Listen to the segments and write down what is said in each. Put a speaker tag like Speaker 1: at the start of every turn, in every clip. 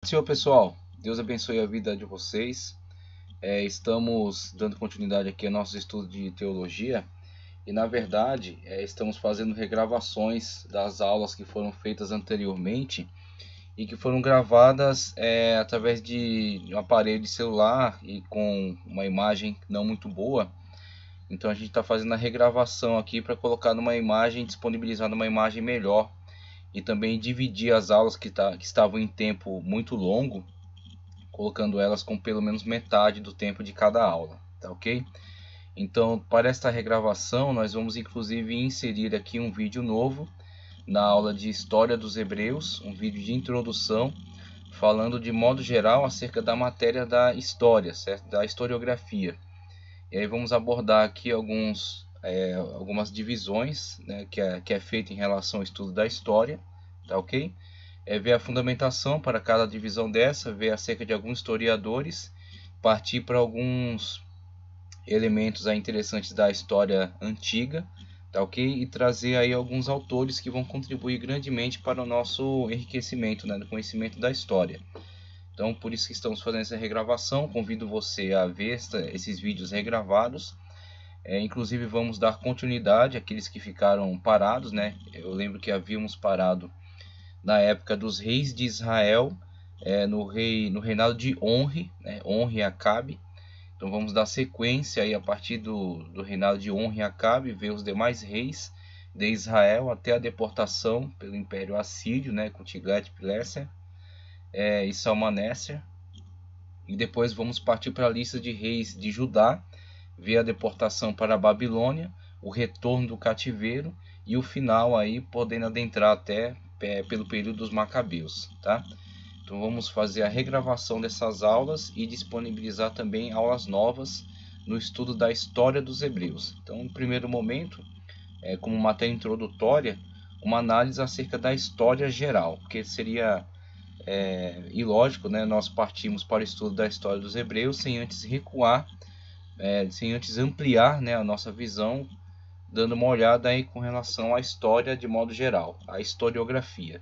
Speaker 1: Senhor pessoal, Deus abençoe a vida de vocês. Estamos dando continuidade aqui ao nosso estudo de teologia e, na verdade, estamos fazendo regravações das aulas que foram feitas anteriormente e que foram gravadas através de um aparelho de celular e com uma imagem não muito boa. Então a gente está fazendo a regravação aqui para colocar numa imagem, disponibilizar numa imagem melhor e também dividir as aulas que estavam em tempo muito longo, colocando elas com pelo menos metade do tempo de cada aula, tá ok? Então, para esta regravação, nós vamos inclusive inserir aqui um vídeo novo na aula de História dos Hebreus, um vídeo de introdução, falando de modo geral acerca da matéria da história, certo? Da historiografia. E aí vamos abordar aqui algumas divisões, né, que é feita em relação ao estudo da história, tá ok? Ver a fundamentação para cada divisão dessa, ver acerca de alguns historiadores, partir para alguns elementos interessantes da história antiga, tá ok? E trazer aí alguns autores que vão contribuir grandemente para o nosso enriquecimento, né, do conhecimento da história. Então, por isso que estamos fazendo essa regravação. Convido você a ver esses vídeos regravados. Inclusive, vamos dar continuidade àqueles que ficaram parados, né? Eu lembro que havíamos parado na época dos reis de Israel, no reinado de Onri, né? Onri e Acabe. Então, vamos dar sequência aí a partir do reinado de Onri e Acabe, ver os demais reis de Israel até a deportação pelo Império Assírio, né? Com Tiglat-Pileser e Salmaneser, e depois vamos partir para a lista de reis de Judá, ver a deportação para a Babilônia, o retorno do cativeiro e o final aí podendo adentrar até pelo período dos Macabeus, tá? Então vamos fazer a regravação dessas aulas e disponibilizar também aulas novas no estudo da história dos Hebreus. Então, no primeiro momento, como matéria introdutória, uma análise acerca da história geral, porque seria ilógico, né, nós partimos para o estudo da história dos Hebreus sem antes recuar, sem antes ampliar, né, a nossa visão, dando uma olhada aí com relação à história de modo geral, a historiografia.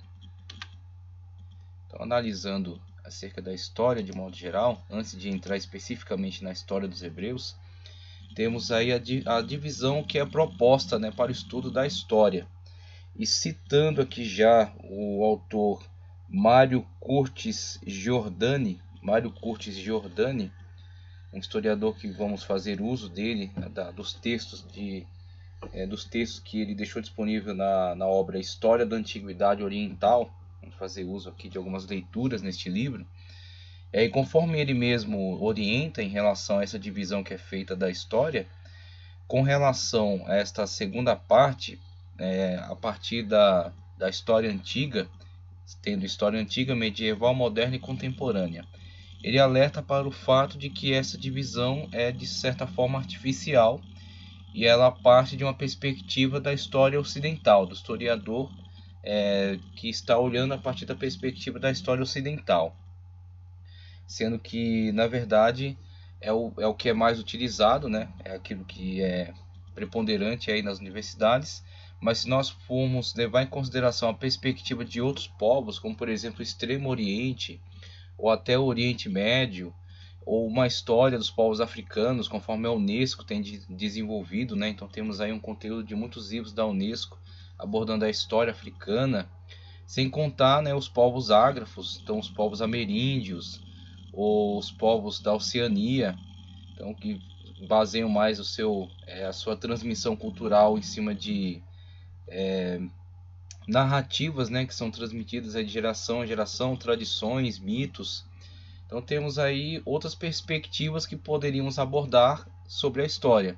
Speaker 1: Então, analisando acerca da história de modo geral, antes de entrar especificamente na história dos Hebreus, temos aí a divisão que é proposta, né, para o estudo da história. E citando aqui já o autor Mário Curtis Giordani, um historiador que vamos fazer uso dele, dos textos que ele deixou disponível na obra História da Antiguidade Oriental. Vamos fazer uso aqui de algumas leituras neste livro. E conforme ele mesmo orienta em relação a essa divisão que é feita da história, com relação a esta segunda parte, a partir da história antiga, tendo história antiga, medieval, moderna e contemporânea. Ele alerta para o fato de que essa divisão é de certa forma artificial e ela parte de uma perspectiva da história ocidental, do historiador que está olhando a partir da perspectiva da história ocidental, sendo que na verdade é o que é mais utilizado, né? É aquilo que é preponderante aí nas universidades. Mas se nós formos levar em consideração a perspectiva de outros povos, como por exemplo o Extremo Oriente, ou até o Oriente Médio, ou uma história dos povos africanos, conforme a Unesco tem desenvolvido, né? Então temos aí um conteúdo de muitos livros da Unesco abordando a história africana, sem contar, né, os povos ágrafos, então os povos ameríndios, ou os povos da Oceania, então que baseiam mais a sua transmissão cultural em cima de narrativas, né, que são transmitidas de geração em geração, tradições, mitos. Então temos aí outras perspectivas que poderíamos abordar sobre a história.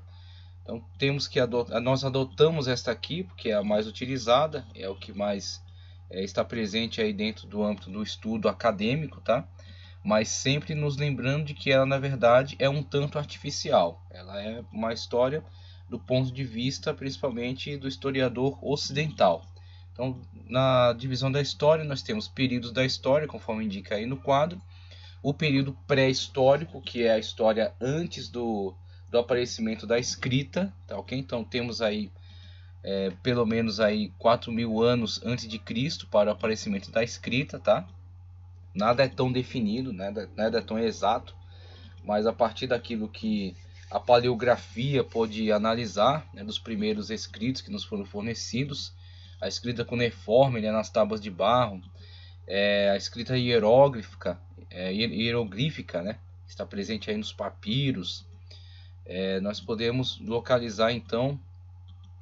Speaker 1: Então temos que nós adotamos esta aqui porque é a mais utilizada, é o que mais está presente aí dentro do âmbito do estudo acadêmico, tá? Mas sempre nos lembrando de que ela na verdade é um tanto artificial. Ela é uma história do ponto de vista principalmente do historiador ocidental. Então, na divisão da história, nós temos períodos da história, conforme indica aí no quadro. O período pré-histórico, que é a história antes do aparecimento da escrita, tá ok? Então, temos aí pelo menos aí 4.000 anos antes de Cristo para o aparecimento da escrita, tá? nada é tão definido, nada é tão exato, mas a partir daquilo que a paleografia pôde analisar, né, dos primeiros escritos que nos foram fornecidos, a escrita cuneiforme, né, nas tábuas de barro, a escrita hieróglifica, hieroglyphica, né, que está presente aí nos papiros, nós podemos localizar então,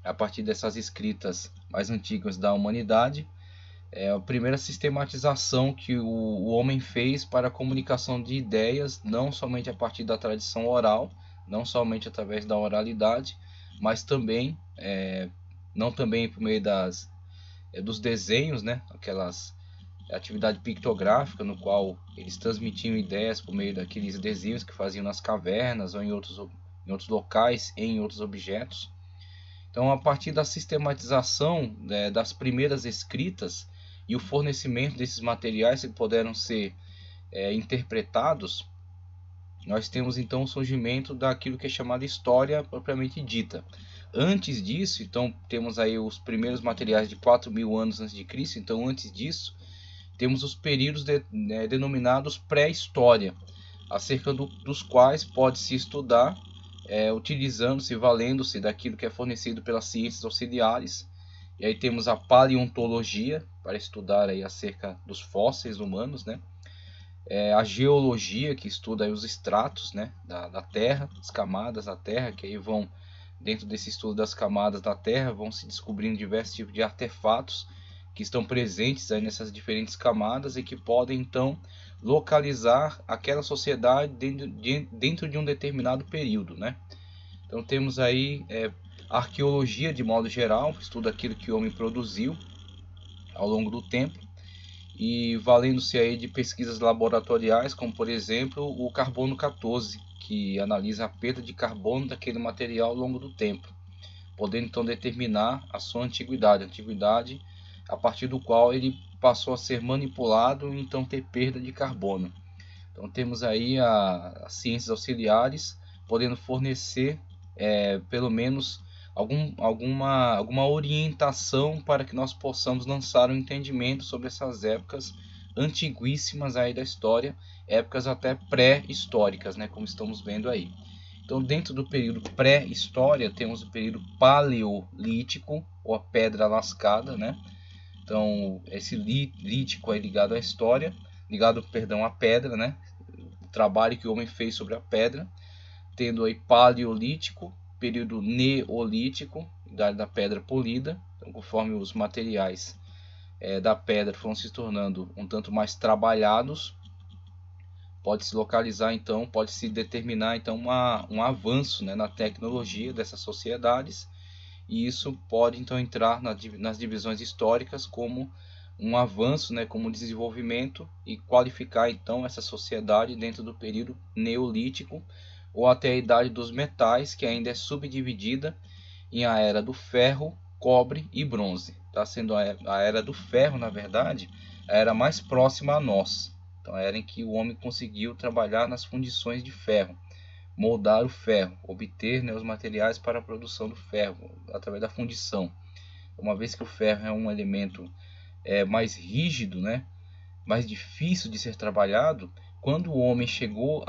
Speaker 1: a partir dessas escritas mais antigas da humanidade, a primeira sistematização que o homem fez para a comunicação de ideias, não somente a partir da tradição oral, não somente através da oralidade, mas também, não também por meio dos desenhos, né? Aquelas atividade pictográfica no qual eles transmitiam ideias por meio daqueles desenhos que faziam nas cavernas ou em outros locais, em outros objetos. Então, a partir da sistematização, né, das primeiras escritas e o fornecimento desses materiais que puderam ser interpretados, nós temos então o surgimento daquilo que é chamado história propriamente dita. Antes disso, então, temos aí os primeiros materiais de 4.000 anos antes de Cristo. Então, antes disso, temos os períodos denominados pré-história, acerca dos quais pode-se estudar utilizando-se, valendo-se daquilo que é fornecido pelas ciências auxiliares. E aí temos a paleontologia, para estudar aí acerca dos fósseis humanos, né? A geologia, que estuda aí os estratos, né, da Terra, as camadas da Terra, que aí vão, dentro desse estudo das camadas da Terra, vão se descobrindo diversos tipos de artefatos que estão presentes aí nessas diferentes camadas e que podem então localizar aquela sociedade dentro de um determinado período, né? Então temos aí arqueologia de modo geral, estuda aquilo que o homem produziu ao longo do tempo e valendo-se aí de pesquisas laboratoriais, como por exemplo o carbono 14, que analisa a perda de carbono daquele material ao longo do tempo, podendo então determinar a sua antiguidade a partir do qual ele passou a ser manipulado e então ter perda de carbono. Então temos aí as ciências auxiliares podendo fornecer pelo menos alguma orientação para que nós possamos lançar um entendimento sobre essas épocas antiguíssimas aí da história, épocas até pré-históricas, né, como estamos vendo aí. Então, dentro do período pré-história, temos o período paleolítico, ou a pedra lascada, né? Então, esse lítico é ligado à história, perdão, à pedra, né? O trabalho que o homem fez sobre a pedra. Tendo aí paleolítico, período neolítico, idade da pedra polida. Então, conforme os materiais da pedra foram se tornando um tanto mais trabalhados, pode-se localizar então, pode-se determinar então um avanço, né, na tecnologia dessas sociedades, e isso pode então entrar nas divisões históricas como um avanço, né, como um desenvolvimento, e qualificar então essa sociedade dentro do período neolítico ou até a idade dos metais, que ainda é subdividida em a era do ferro, cobre e bronze. Está sendo a era do ferro, na verdade, a era mais próxima a nós. Então, a era em que o homem conseguiu trabalhar nas fundições de ferro, moldar o ferro, obter, né, os materiais para a produção do ferro através da fundição. Uma vez que o ferro é um elemento mais rígido, né, mais difícil de ser trabalhado, quando o homem chegou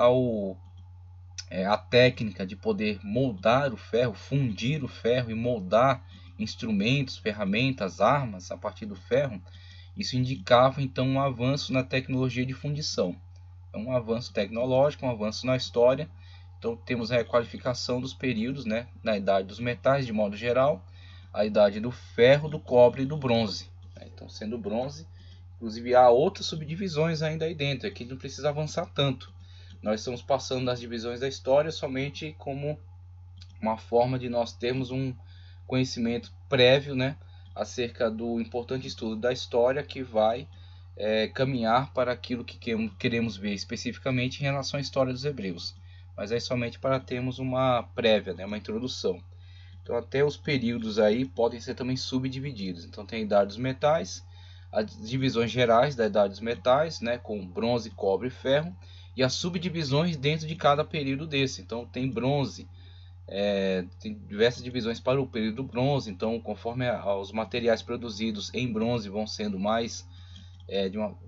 Speaker 1: a técnica de poder moldar o ferro, fundir o ferro e moldar instrumentos, ferramentas, armas a partir do ferro, isso indicava então um avanço na tecnologia de fundição. Um avanço tecnológico, um avanço na história. Então temos a qualificação dos períodos, né, na idade dos metais de modo geral, a idade do ferro, do cobre e do bronze. Então, sendo bronze, inclusive há outras subdivisões ainda aí dentro, aqui não precisa avançar tanto. Nós estamos passando das divisões da história somente como uma forma de nós termos um conhecimento prévio, né, acerca do importante estudo da história que vai caminhar para aquilo que queremos ver especificamente em relação à história dos hebreus. Mas é somente para termos uma prévia, né, uma introdução. Então até os períodos aí podem ser também subdivididos. Então tem a idade dos metais, as divisões gerais da idade dos metais, né, com bronze, cobre e ferro, e as subdivisões dentro de cada período desse. Então tem bronze, tem diversas divisões para o período bronze. Então, conforme os materiais produzidos em bronze vão sendo mais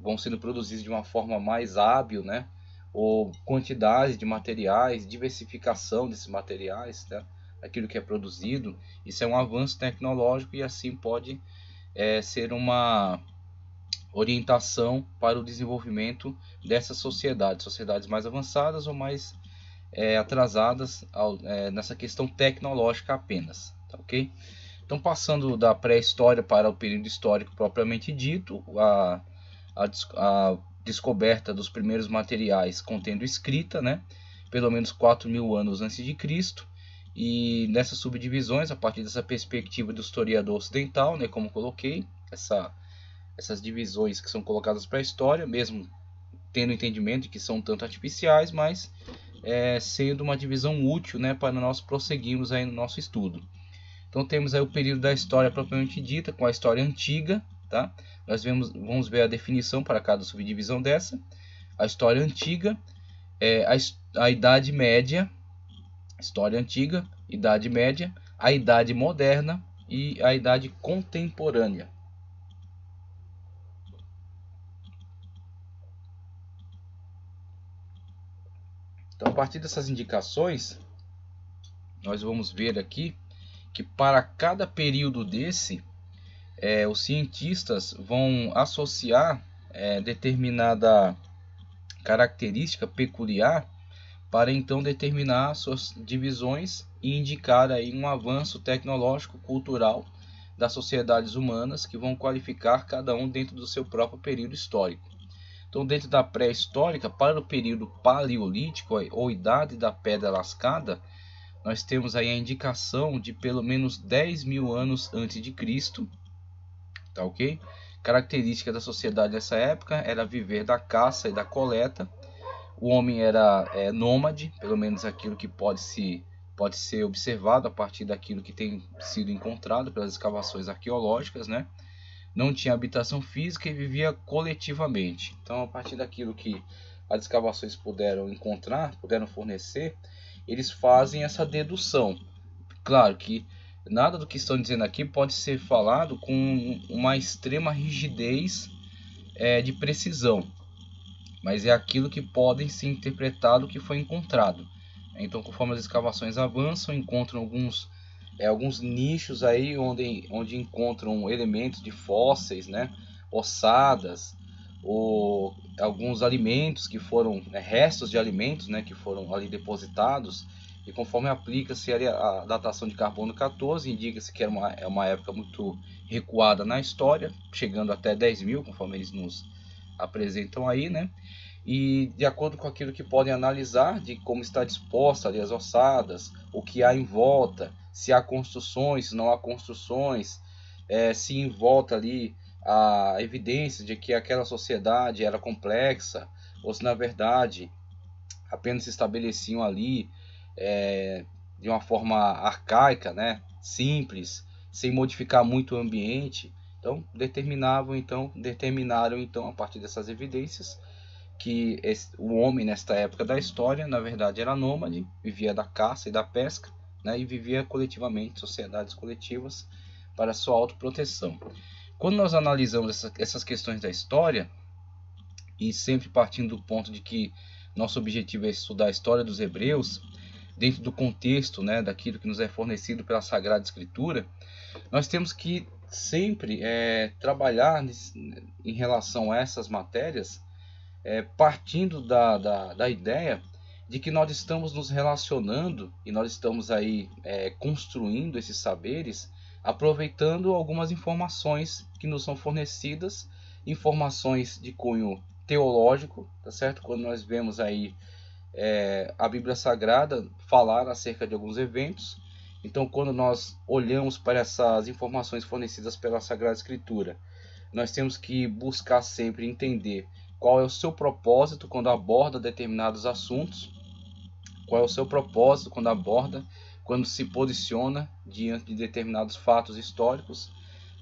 Speaker 1: vão sendo produzidos de uma forma mais hábil, né? Ou quantidade de materiais, diversificação desses materiais, né? Aquilo que é produzido, isso é um avanço tecnológico e assim pode ser uma orientação para o desenvolvimento dessas sociedades mais avançadas ou mais atrasadas nessa questão tecnológica apenas, tá ok? Então, passando da pré-história para o período histórico propriamente dito, a descoberta dos primeiros materiais contendo escrita, né, pelo menos 4.000 anos antes de Cristo, e nessas subdivisões, a partir dessa perspectiva do historiador ocidental, né, como coloquei, essas divisões que são colocadas para a história, mesmo tendo entendimento de que são tanto artificiais, mas sendo uma divisão útil, né, para nós prosseguirmos aí no nosso estudo. Então temos aí o período da história propriamente dita, com a história antiga, tá? Nós vamos ver a definição para cada subdivisão dessa. A história antiga, a Idade Média, história antiga, Idade Média, a Idade Moderna e a Idade Contemporânea. Então, a partir dessas indicações, nós vamos ver aqui que para cada período desse, os cientistas vão associar determinada característica peculiar para então determinar suas divisões e indicar aí um avanço tecnológico, cultural das sociedades humanas que vão qualificar cada um dentro do seu próprio período histórico. Então, dentro da pré-histórica, para o período paleolítico ou idade da pedra lascada, nós temos aí a indicação de pelo menos 10.000 anos antes de Cristo, tá ok? Característica da sociedade nessa época era viver da caça e da coleta. O homem era nômade, pelo menos aquilo que pode ser observado a partir daquilo que tem sido encontrado pelas escavações arqueológicas, né? Não tinha habitação física e vivia coletivamente. Então, a partir daquilo que as escavações puderam encontrar, puderam fornecer, eles fazem essa dedução. Claro que nada do que estão dizendo aqui pode ser falado com uma extrema rigidez de precisão, mas é aquilo que podem ser interpretado que foi encontrado. Então, conforme as escavações avançam, encontram alguns nichos aí onde encontram elementos de fósseis, né, ossadas, ou alguns alimentos que foram restos de alimentos, né, que foram ali depositados. E conforme aplica-se a datação de carbono 14, indica-se que é uma época muito recuada na história, chegando até 10.000, conforme eles nos apresentam aí, né? E de acordo com aquilo que podem analisar de como está disposta ali as ossadas, o que há em volta, se há construções, se não há construções, se em volta ali há evidência de que aquela sociedade era complexa, ou se na verdade apenas se estabeleciam ali de uma forma arcaica, né, simples, sem modificar muito o ambiente. Então determinaram então a partir dessas evidências que o homem nesta época da história na verdade era nômade, vivia da caça e da pesca, né, e vivia coletivamente, sociedades coletivas para sua autoproteção. Quando nós analisamos essas questões da história, e sempre partindo do ponto de que nosso objetivo é estudar a história dos hebreus, dentro do contexto, né, daquilo que nos é fornecido pela Sagrada Escritura, nós temos que sempre trabalhar em relação a essas matérias, partindo da ideia de que nós estamos nos relacionando e nós estamos aí construindo esses saberes, aproveitando algumas informações que nos são fornecidas, informações de cunho teológico, tá certo? Quando nós vemos aí a Bíblia Sagrada falar acerca de alguns eventos, então quando nós olhamos para essas informações fornecidas pela Sagrada Escritura, nós temos que buscar sempre entender qual é o seu propósito quando aborda determinados assuntos, qual é o seu propósito quando se posiciona diante de determinados fatos históricos,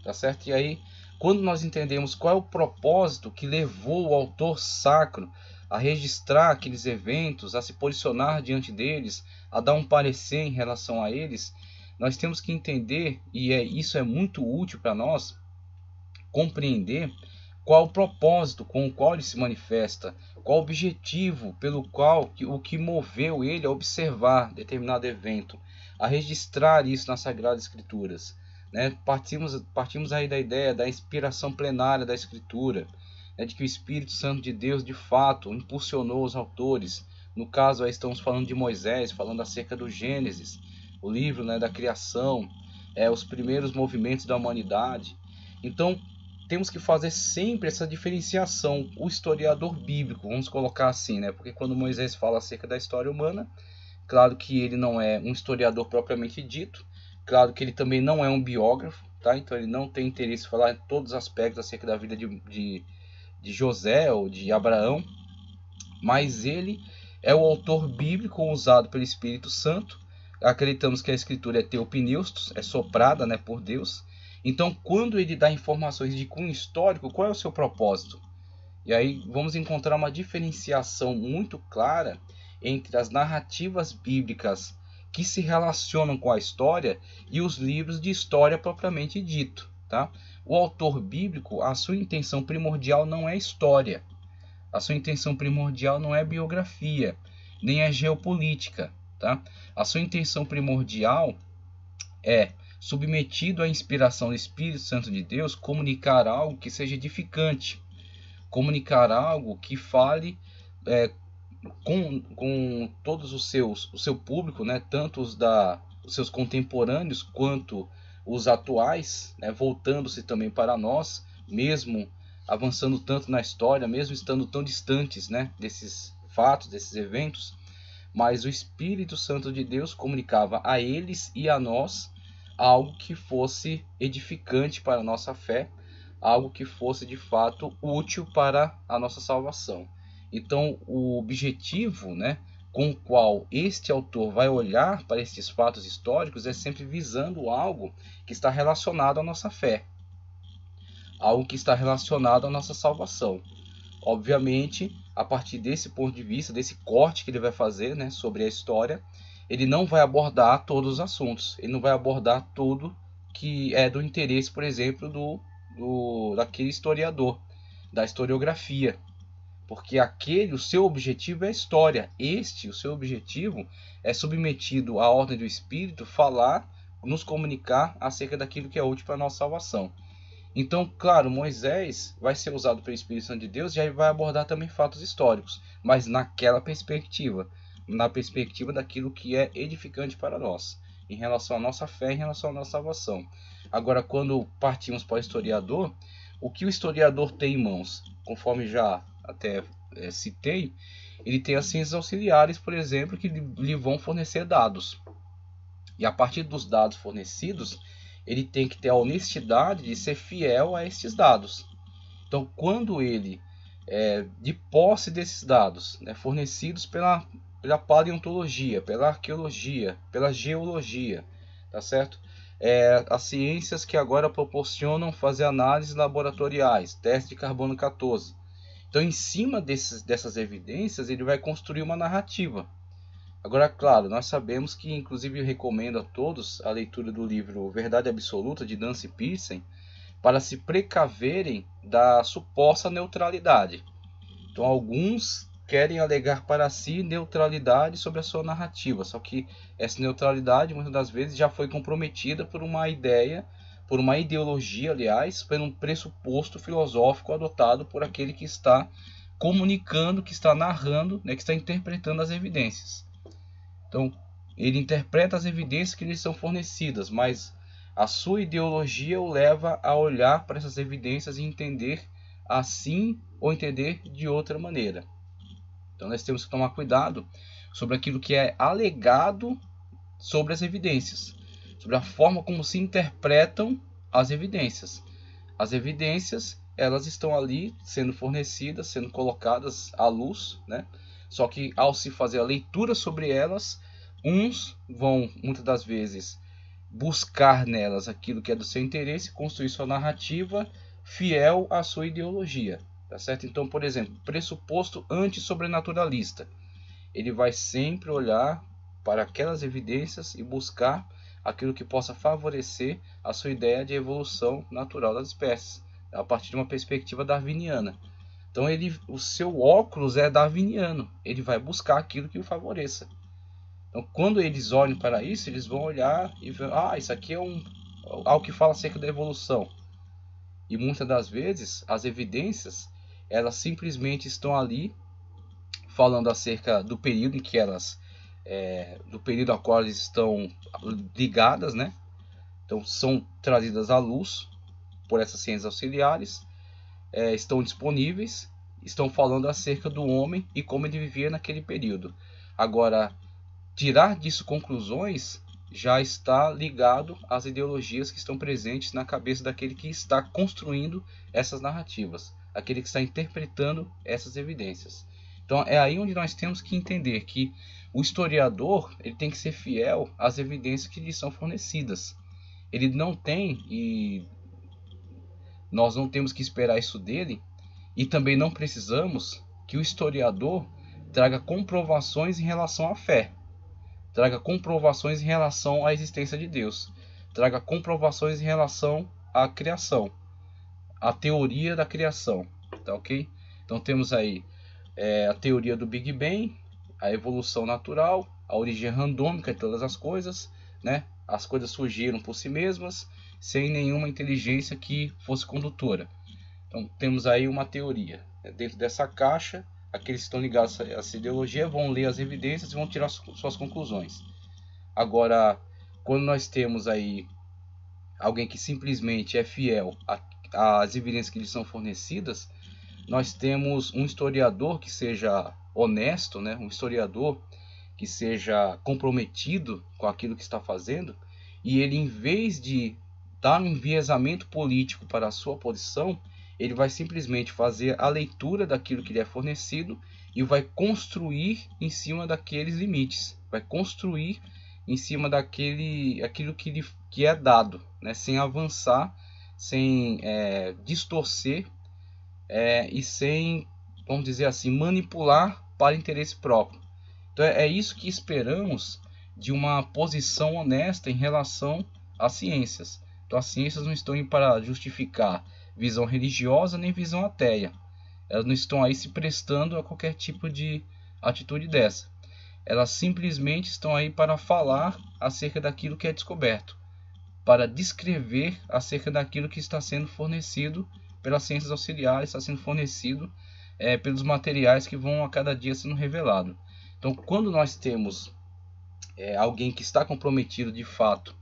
Speaker 1: tá certo? E aí, quando nós entendemos qual é o propósito que levou o autor sacro a registrar aqueles eventos, a se posicionar diante deles, a dar um parecer em relação a eles, nós temos que entender, e isso é muito útil para nós, compreender qual o propósito com o qual ele se manifesta, qual o objetivo pelo qual o que moveu ele a observar determinado evento, a registrar isso nas Sagradas Escrituras, né? Partimos aí da ideia da inspiração plenária da Escritura, né? De que o Espírito Santo de Deus de fato impulsionou os autores. No caso aí estamos falando de Moisés, falando acerca do Gênesis, o livro, né, da criação, os primeiros movimentos da humanidade. Então temos que fazer sempre essa diferenciação. O historiador bíblico, vamos colocar assim, né? Porque quando Moisés fala acerca da história humana, claro que ele não é um historiador propriamente dito, claro que ele também não é um biógrafo, tá? Então ele não tem interesse em falar em todos os aspectos acerca da vida de José ou de Abraão, mas ele é o autor bíblico usado pelo Espírito Santo. Acreditamos que a escritura é teopneustos, é soprada, né, por Deus. Então, quando ele dá informações de cunho histórico, qual é o seu propósito? E aí vamos encontrar uma diferenciação muito clara entre as narrativas bíblicas que se relacionam com a história e os livros de história propriamente dito, tá? O autor bíblico, a sua intenção primordial não é história. A sua intenção primordial não é biografia, nem é geopolítica, tá? A sua intenção primordial é, submetido à inspiração do Espírito Santo de Deus, comunicar algo que seja edificante, comunicar algo que fale com todos o seu público, né, tanto os seus contemporâneos quanto os atuais, né, voltando-se também para nós, mesmo avançando tanto na história, mesmo estando tão distantes, né, desses fatos, desses eventos, mas o Espírito Santo de Deus comunicava a eles e a nós algo que fosse edificante para a nossa fé, algo que fosse de fato útil para a nossa salvação. Então, o objetivo, né, com o qual este autor vai olhar para estes fatos históricos é sempre visando algo que está relacionado à nossa fé, algo que está relacionado à nossa salvação. Obviamente, a partir desse ponto de vista, desse corte que ele vai fazer, né, sobre a história, ele não vai abordar todos os assuntos, ele não vai abordar tudo que é do interesse, por exemplo, daquele historiador, da historiografia, porque o seu objetivo é a história. O seu objetivo é submetido à ordem do Espírito, falar, nos comunicar acerca daquilo que é útil para a nossa salvação. Então, claro, Moisés vai ser usado pelo Espírito Santo de Deus e aí vai abordar também fatos históricos, mas naquela perspectiva, na perspectiva daquilo que é edificante para nós, em relação à nossa fé, em relação à nossa salvação. Agora, quando partimos para o historiador, o que o historiador tem em mãos? Conforme já até citei, ele tem as ciências auxiliares, por exemplo, que lhe vão fornecer dados. E a partir dos dados fornecidos, ele tem que ter a honestidade de ser fiel a estes dados. Então, quando ele, de posse desses dados, né, fornecidos pela paleontologia, pela arqueologia, pela geologia, tá certo? As ciências que agora proporcionam fazer análises laboratoriais, teste de carbono 14. Então, em cima dessas evidências, ele vai construir uma narrativa. Agora, claro, nós sabemos que, inclusive, eu recomendo a todos a leitura do livro Verdade Absoluta, de Nancy Pearcey, para se precaverem da suposta neutralidade. Então, alguns querem alegar para si neutralidade sobre a sua narrativa, só que essa neutralidade, muitas das vezes, já foi comprometida por uma ideia, por uma ideologia, aliás, por um pressuposto filosófico adotado por aquele que está comunicando, que está narrando, né, que está interpretando as evidências. Então, ele interpreta as evidências que lhe são fornecidas, mas a sua ideologia o leva a olhar para essas evidências e entender assim ou entender de outra maneira. Então, nós temos que tomar cuidado sobre aquilo que é alegado sobre as evidências, sobre a forma como se interpretam as evidências. As evidências, elas estão ali sendo fornecidas, sendo colocadas à luz, né? Só que ao se fazer a leitura sobre elas, uns vão, muitas das vezes, buscar nelas aquilo que é do seu interesse, construir sua narrativa fiel à sua ideologia, tá certo? Então, por exemplo, pressuposto antissobrenaturalista, ele vai sempre olhar para aquelas evidências e buscar aquilo que possa favorecer a sua ideia de evolução natural das espécies, a partir de uma perspectiva darwiniana. Então o seu óculos é darwiniano, ele vai buscar aquilo que o favoreça. Então quando eles olham para isso, eles vão olhar e ver, isso aqui é algo que fala acerca da evolução. E muitas das vezes as evidências, elas simplesmente estão ali falando acerca do período em que do período a qual elas estão ligadas, né? Então são trazidas à luz por essas ciências auxiliares, estão disponíveis, estão falando acerca do homem e como ele vivia naquele período. Agora, tirar disso conclusões já está ligado às ideologias que estão presentes na cabeça daquele que está construindo essas narrativas, aquele que está interpretando essas evidências. Então é aí onde nós temos que entender que o historiador ele tem que ser fiel às evidências que lhe são fornecidas. Ele não tem, e nós não temos que esperar isso dele, e também não precisamos que o historiador traga comprovações em relação à fé, traga comprovações em relação à existência de Deus, traga comprovações em relação à criação, à teoria da criação, tá ok? Então temos aí a teoria do Big Bang, a evolução natural, a origem randômica de todas as coisas, né? As coisas surgiram por si mesmas, sem nenhuma inteligência que fosse condutora. Então temos aí uma teoria. Dentro dessa caixa, aqueles que estão ligados a essa ideologia vão ler as evidências e vão tirar suas conclusões. Agora, quando nós temos aí alguém que simplesmente é fiel às evidências que lhe são fornecidas, nós temos um historiador que seja honesto, né? Um historiador que seja comprometido com aquilo que está fazendo, e ele, em vez de dar um enviesamento político para a sua posição, ele vai simplesmente fazer a leitura daquilo que lhe é fornecido e vai construir em cima daqueles limites, vai construir em cima aquilo que é dado, né? Sem avançar, sem distorcer e sem, vamos dizer assim, manipular para interesse próprio. Então é isso que esperamos de uma posição honesta em relação às ciências. Então as ciências não estão aí para justificar visão religiosa nem visão ateia. Elas não estão aí se prestando a qualquer tipo de atitude dessa. Elas simplesmente estão aí para falar acerca daquilo que é descoberto, para descrever acerca daquilo que está sendo fornecido pelas ciências auxiliares, está sendo fornecido pelos materiais que vão a cada dia sendo revelados. Então, quando nós temos alguém que está comprometido de fato,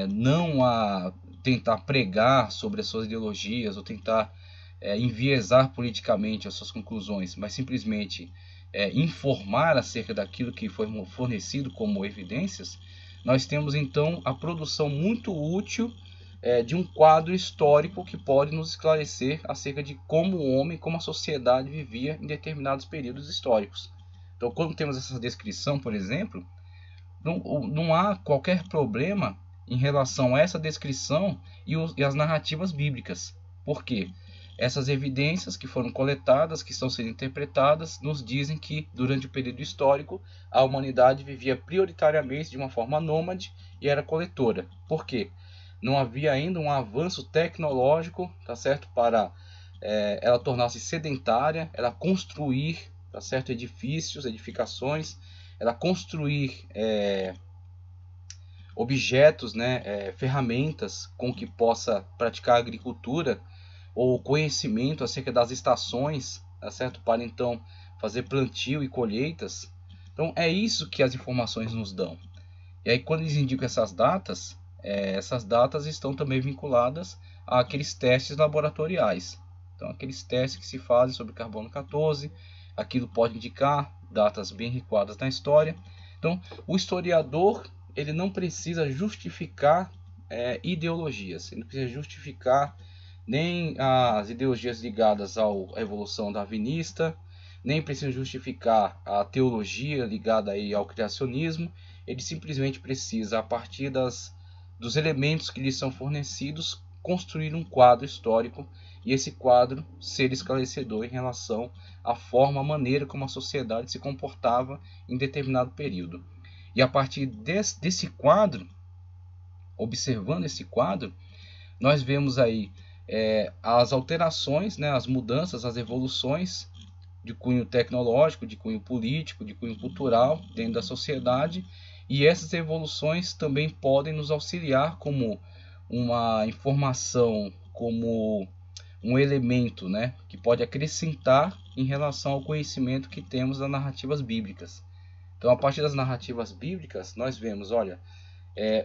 Speaker 1: não a tentar pregar sobre as suas ideologias ou tentar enviesar politicamente as suas conclusões, mas simplesmente informar acerca daquilo que foi fornecido como evidências, nós temos então a produção muito útil de um quadro histórico que pode nos esclarecer acerca de como o homem, como a sociedade vivia em determinados períodos históricos. Então, quando temos essa descrição, por exemplo, não há qualquer problema em relação a essa descrição e as narrativas bíblicas. Por quê? Essas evidências que foram coletadas, que estão sendo interpretadas, nos dizem que durante o período histórico a humanidade vivia prioritariamente de uma forma nômade e era coletora. Por quê? Não havia ainda um avanço tecnológico, tá certo, para ela tornar-se sedentária, ela construir, tá certo, edifícios, edificações, ela construir objetos, né, ferramentas com que possa praticar agricultura ou conhecimento acerca das estações, tá certo, para então fazer plantio e colheitas. Então é isso que as informações nos dão. E aí quando eles indicam essas datas estão também vinculadas àqueles testes laboratoriais. Então aqueles testes que se fazem sobre carbono 14, aquilo pode indicar datas bem recuadas na história. Então o historiador ele não precisa justificar ideologias, ele não precisa justificar nem as ideologias ligadas à evolução darwinista, nem precisa justificar a teologia ligada aí ao criacionismo. Ele simplesmente precisa, a partir dos elementos que lhe são fornecidos, construir um quadro histórico e esse quadro ser esclarecedor em relação à forma, a maneira como a sociedade se comportava em determinado período. E a partir desse quadro, observando esse quadro, nós vemos aí as alterações, né, as mudanças, as evoluções de cunho tecnológico, de cunho político, de cunho cultural dentro da sociedade, e essas evoluções também podem nos auxiliar como uma informação, como um elemento, né, que pode acrescentar em relação ao conhecimento que temos das narrativas bíblicas. Então, a partir das narrativas bíblicas, nós vemos, olha,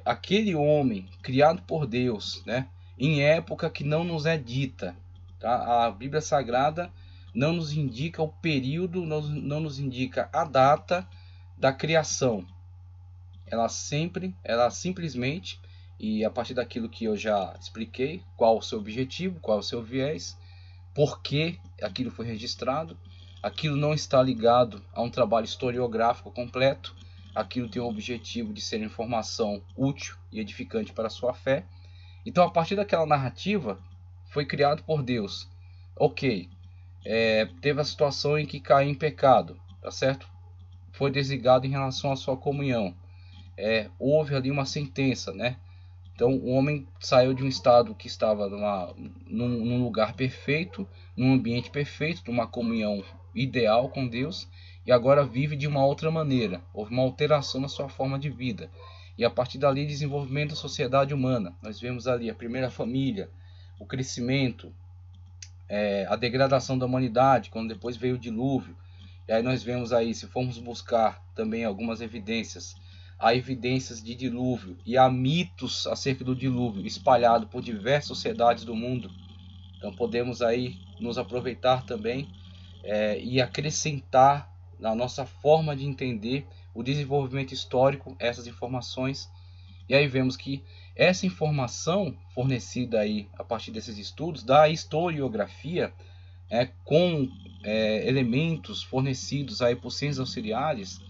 Speaker 1: aquele homem criado por Deus, né, em época que não nos é dita, tá? A Bíblia Sagrada não nos indica o período, não nos indica a data da criação. Ela simplesmente, e a partir daquilo que eu já expliquei, qual o seu objetivo, qual o seu viés, por que aquilo foi registrado, aquilo não está ligado a um trabalho historiográfico completo, aquilo tem o objetivo de ser informação útil e edificante para a sua fé. Então, a partir daquela narrativa, foi criado por Deus. Ok, teve a situação em que caiu em pecado, tá certo? Foi desligado em relação à sua comunhão. Houve ali uma sentença, né? Então, o homem saiu de um estado que estava num lugar perfeito, num ambiente perfeito, numa comunhão ideal com Deus, e agora vive de uma outra maneira. Houve uma alteração na sua forma de vida. E a partir dali, desenvolvimento da sociedade humana. Nós vemos ali a primeira família, o crescimento, a degradação da humanidade, quando depois veio o dilúvio. E aí nós vemos aí, se formos buscar também algumas evidências, há evidências de dilúvio e há mitos acerca do dilúvio espalhado por diversas sociedades do mundo. Então podemos aí nos aproveitar também e acrescentar na nossa forma de entender o desenvolvimento histórico essas informações. E aí vemos que essa informação fornecida aí a partir desses estudos da historiografia, com elementos fornecidos aí por ciências auxiliares,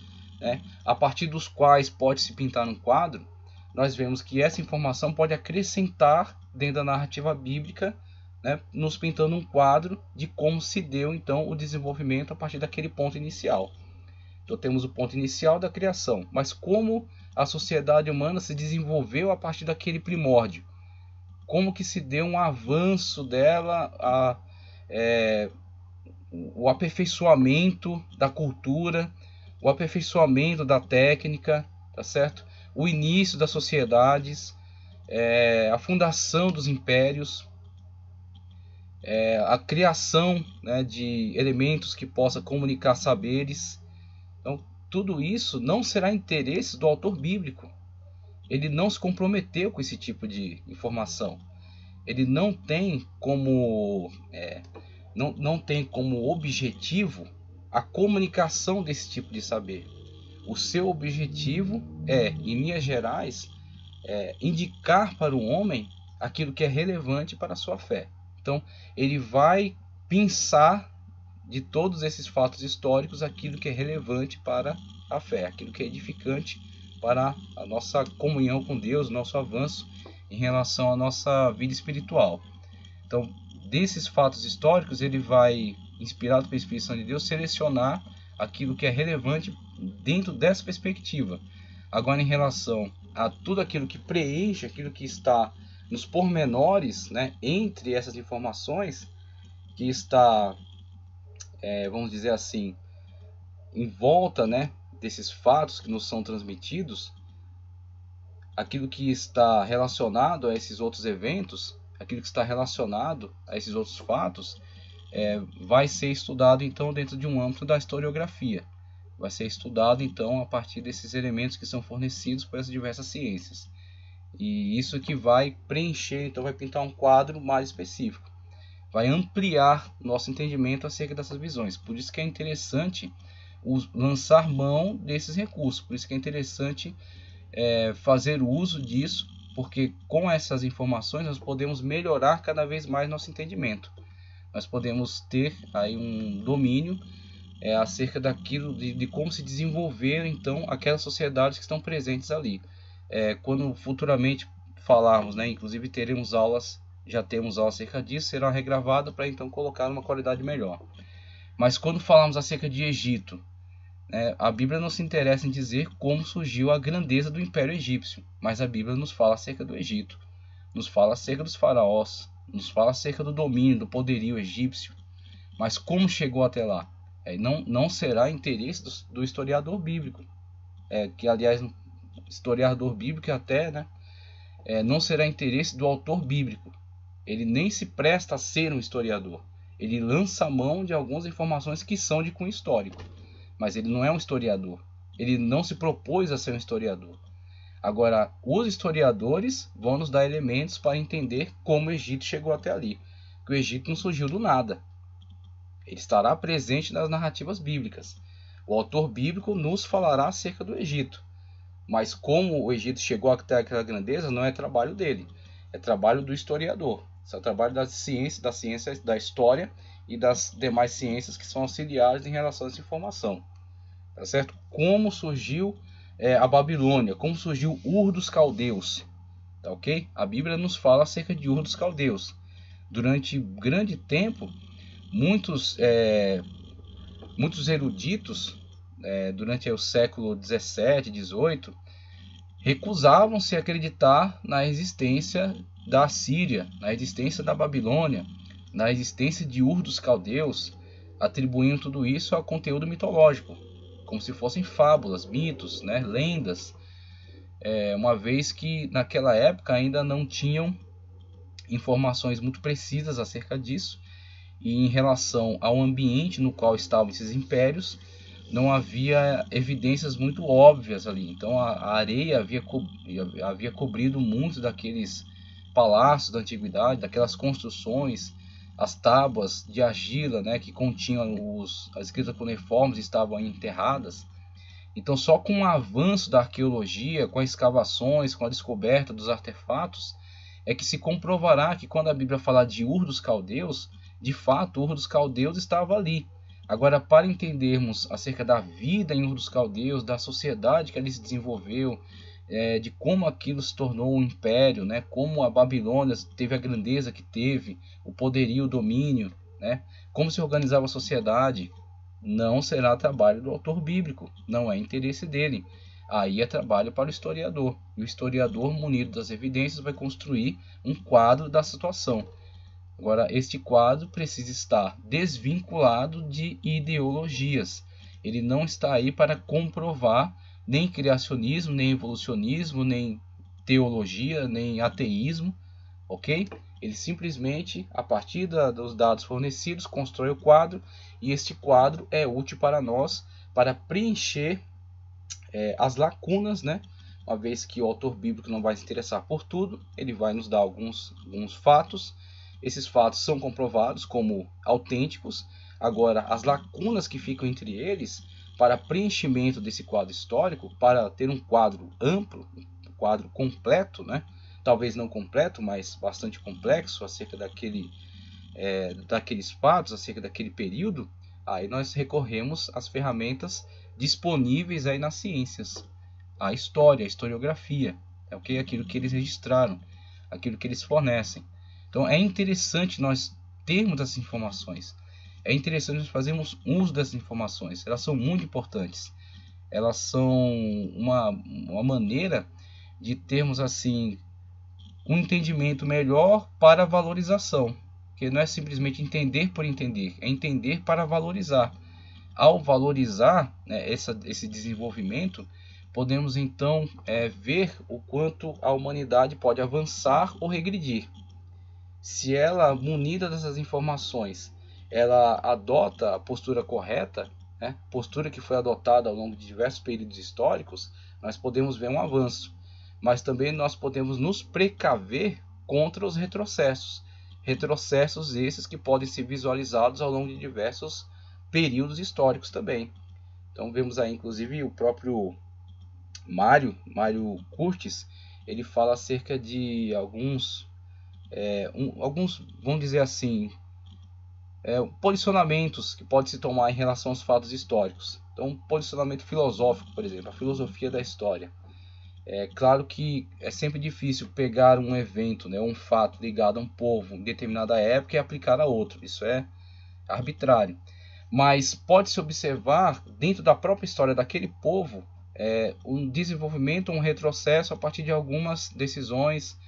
Speaker 1: a partir dos quais pode se pintar um quadro, nós vemos que essa informação pode acrescentar dentro da narrativa bíblica, né, nos pintando um quadro de como se deu então o desenvolvimento a partir daquele ponto inicial. Então temos o ponto inicial da criação, mas como a sociedade humana se desenvolveu a partir daquele primórdio, como que se deu um avanço dela, o aperfeiçoamento da cultura, o aperfeiçoamento da técnica, tá certo? O início das sociedades, a fundação dos impérios, a criação, né, de elementos que possam comunicar saberes. Então, tudo isso não será interesse do autor bíblico. Ele não se comprometeu com esse tipo de informação. Ele não tem como, não tem como objetivo a comunicação desse tipo de saber. O seu objetivo em linhas gerais, indicar para o homem aquilo que é relevante para a sua fé. Então, ele vai pensar de todos esses fatos históricos aquilo que é relevante para a fé, aquilo que é edificante para a nossa comunhão com Deus, nosso avanço em relação à nossa vida espiritual. Então, desses fatos históricos, ele vai, inspirado pela Espírito Santo de Deus, selecionar aquilo que é relevante dentro dessa perspectiva. Agora, em relação a tudo aquilo que preenche, aquilo que está nos pormenores, né, entre essas informações, que está, vamos dizer assim, em volta, né, desses fatos que nos são transmitidos, aquilo que está relacionado a esses outros eventos, aquilo que está relacionado a esses outros fatos, vai ser estudado então dentro de um âmbito da historiografia. Vai ser estudado então a partir desses elementos que são fornecidos por essas diversas ciências. E isso que vai preencher, então vai pintar um quadro mais específico. Vai ampliar nosso entendimento acerca dessas visões. Por isso que é interessante lançar mão desses recursos. Por isso que é interessante fazer uso disso, porque com essas informações nós podemos melhorar cada vez mais nosso entendimento. Nós podemos ter aí um domínio acerca daquilo, de como se desenvolver então aquelas sociedades que estão presentes ali. Quando futuramente falarmos, né, inclusive teremos aulas, já temos aulas acerca disso, será regravado para então colocar uma qualidade melhor. Mas quando falarmos acerca de Egito, a Bíblia não se interessa em dizer como surgiu a grandeza do Império Egípcio, mas a Bíblia nos fala acerca do Egito, nos fala acerca dos faraós, nos fala acerca do domínio, do poderio egípcio, mas como chegou até lá? Não será interesse do historiador bíblico, que aliás, historiador bíblico até, né, não será interesse do autor bíblico. Ele nem se presta a ser um historiador. Ele lança a mão de algumas informações que são de cunho histórico, mas ele não é um historiador. Ele não se propôs a ser um historiador. Agora, os historiadores vão nos dar elementos para entender como o Egito chegou até ali. Que o Egito não surgiu do nada. Ele estará presente nas narrativas bíblicas. O autor bíblico nos falará acerca do Egito. Mas como o Egito chegou até aquela grandeza, não é trabalho dele. É trabalho do historiador. Isso é trabalho da ciência da história e das demais ciências que são auxiliares em relação a essa informação. Tá certo? Como surgiu a Babilônia, como surgiu Ur dos Caldeus, tá ok? A Bíblia nos fala acerca de Ur dos Caldeus. Durante grande tempo, muitos eruditos, durante o século 17, 18, recusavam-se a acreditar na existência da Assíria, na existência da Babilônia, na existência de Ur dos Caldeus, atribuindo tudo isso a conteúdo mitológico, como se fossem fábulas, mitos, né, lendas, uma vez que naquela época ainda não tinham informações muito precisas acerca disso, e em relação ao ambiente no qual estavam esses impérios, não havia evidências muito óbvias ali. Então a areia havia cobrido muito daqueles palácios da antiguidade, daquelas construções, as tábuas de argila, né, que continham as escritas cuneiformes estavam enterradas. Então só com o avanço da arqueologia, com as escavações, com a descoberta dos artefatos, é que se comprovará que quando a Bíblia fala de Ur dos Caldeus, de fato Ur dos Caldeus estava ali. Agora, para entendermos acerca da vida em Ur dos Caldeus, da sociedade que ali se desenvolveu, de como aquilo se tornou um império, né? Como a Babilônia teve a grandeza que teve, o poderio, o domínio, né? Como se organizava a sociedade, não será trabalho do autor bíblico, não é interesse dele. Aí é trabalho para o historiador. E o historiador, munido das evidências, vai construir um quadro da situação. Agora, este quadro precisa estar desvinculado de ideologias. Ele não está aí para comprovar nem criacionismo, nem evolucionismo, nem teologia, nem ateísmo, ok? Ele simplesmente, a partir dos dados fornecidos, constrói o quadro, e este quadro é útil para nós para preencher as lacunas, né? Uma vez que o autor bíblico não vai se interessar por tudo, ele vai nos dar alguns fatos. Esses fatos são comprovados como autênticos. Agora, as lacunas que ficam entre eles, para preenchimento desse quadro histórico, para ter um quadro amplo, um quadro completo, né? Talvez não completo, mas bastante complexo acerca daqueles fatos, acerca daquele período, aí nós recorremos às ferramentas disponíveis aí nas ciências, a história, a historiografia, okay? Aquilo que eles registraram, aquilo que eles fornecem. Então é interessante nós termos essas informações, é interessante nós fazermos uso dessas informações, elas são muito importantes, elas são uma maneira de termos assim um entendimento melhor para a valorização, que não é simplesmente entender por entender, é entender para valorizar. Ao valorizar, né, esse desenvolvimento, podemos então ver o quanto a humanidade pode avançar ou regredir. Se ela, munida dessas informações, ela adota a postura correta, né, postura que foi adotada ao longo de diversos períodos históricos, nós podemos ver um avanço. Mas também nós podemos nos precaver contra os retrocessos. Retrocessos esses que podem ser visualizados ao longo de diversos períodos históricos também. Então vemos aí inclusive o próprio Mário Curtis, ele fala acerca de alguns, vamos dizer assim, posicionamentos que pode se tomar em relação aos fatos históricos. Então, um posicionamento filosófico, por exemplo, a filosofia da história. É claro que é sempre difícil pegar um evento, né, um fato ligado a um povo em determinada época e aplicar a outro. Isso é arbitrário. Mas pode-se observar, dentro da própria história daquele povo, um desenvolvimento, um retrocesso a partir de algumas decisões,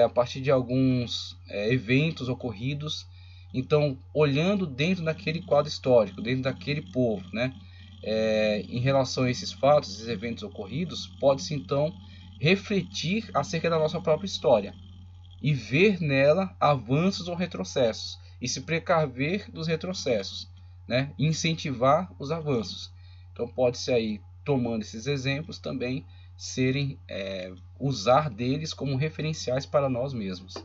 Speaker 1: a partir de alguns eventos ocorridos. Então, olhando dentro daquele quadro histórico, dentro daquele povo, né? Em relação a esses fatos, esses eventos ocorridos, pode-se então refletir acerca da nossa própria história e ver nela avanços ou retrocessos e se precaver dos retrocessos, né? E incentivar os avanços. Então, pode-se aí, tomando esses exemplos, também usar deles como referenciais para nós mesmos.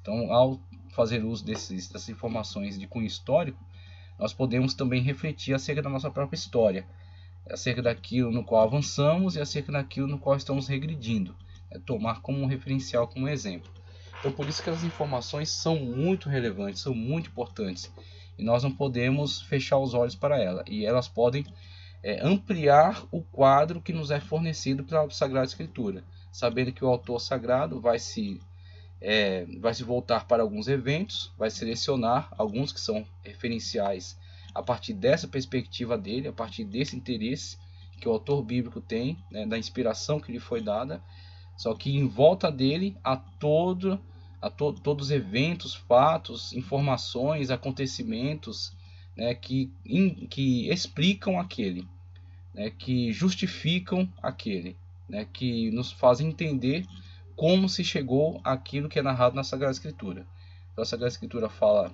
Speaker 1: Então, ao fazer uso dessas informações de cunho histórico, nós podemos também refletir acerca da nossa própria história, acerca daquilo no qual avançamos e acerca daquilo no qual estamos regredindo, tomar como um referencial, como exemplo. Então, por isso que as informações são muito relevantes, são muito importantes, e nós não podemos fechar os olhos para elas, e elas podem ampliar o quadro que nos é fornecido pela Sagrada Escritura, sabendo que o autor sagrado vai se voltar para alguns eventos, vai selecionar alguns que são referenciais a partir dessa perspectiva dele, a partir desse interesse que o autor bíblico tem, né, da inspiração que lhe foi dada, só que em volta dele há todos os eventos, fatos, informações, acontecimentos, né, que explicam aquele, né, que justificam aquele, né, que nos fazem entender como se chegou àquilo que é narrado na Sagrada Escritura. Então, a Sagrada Escritura fala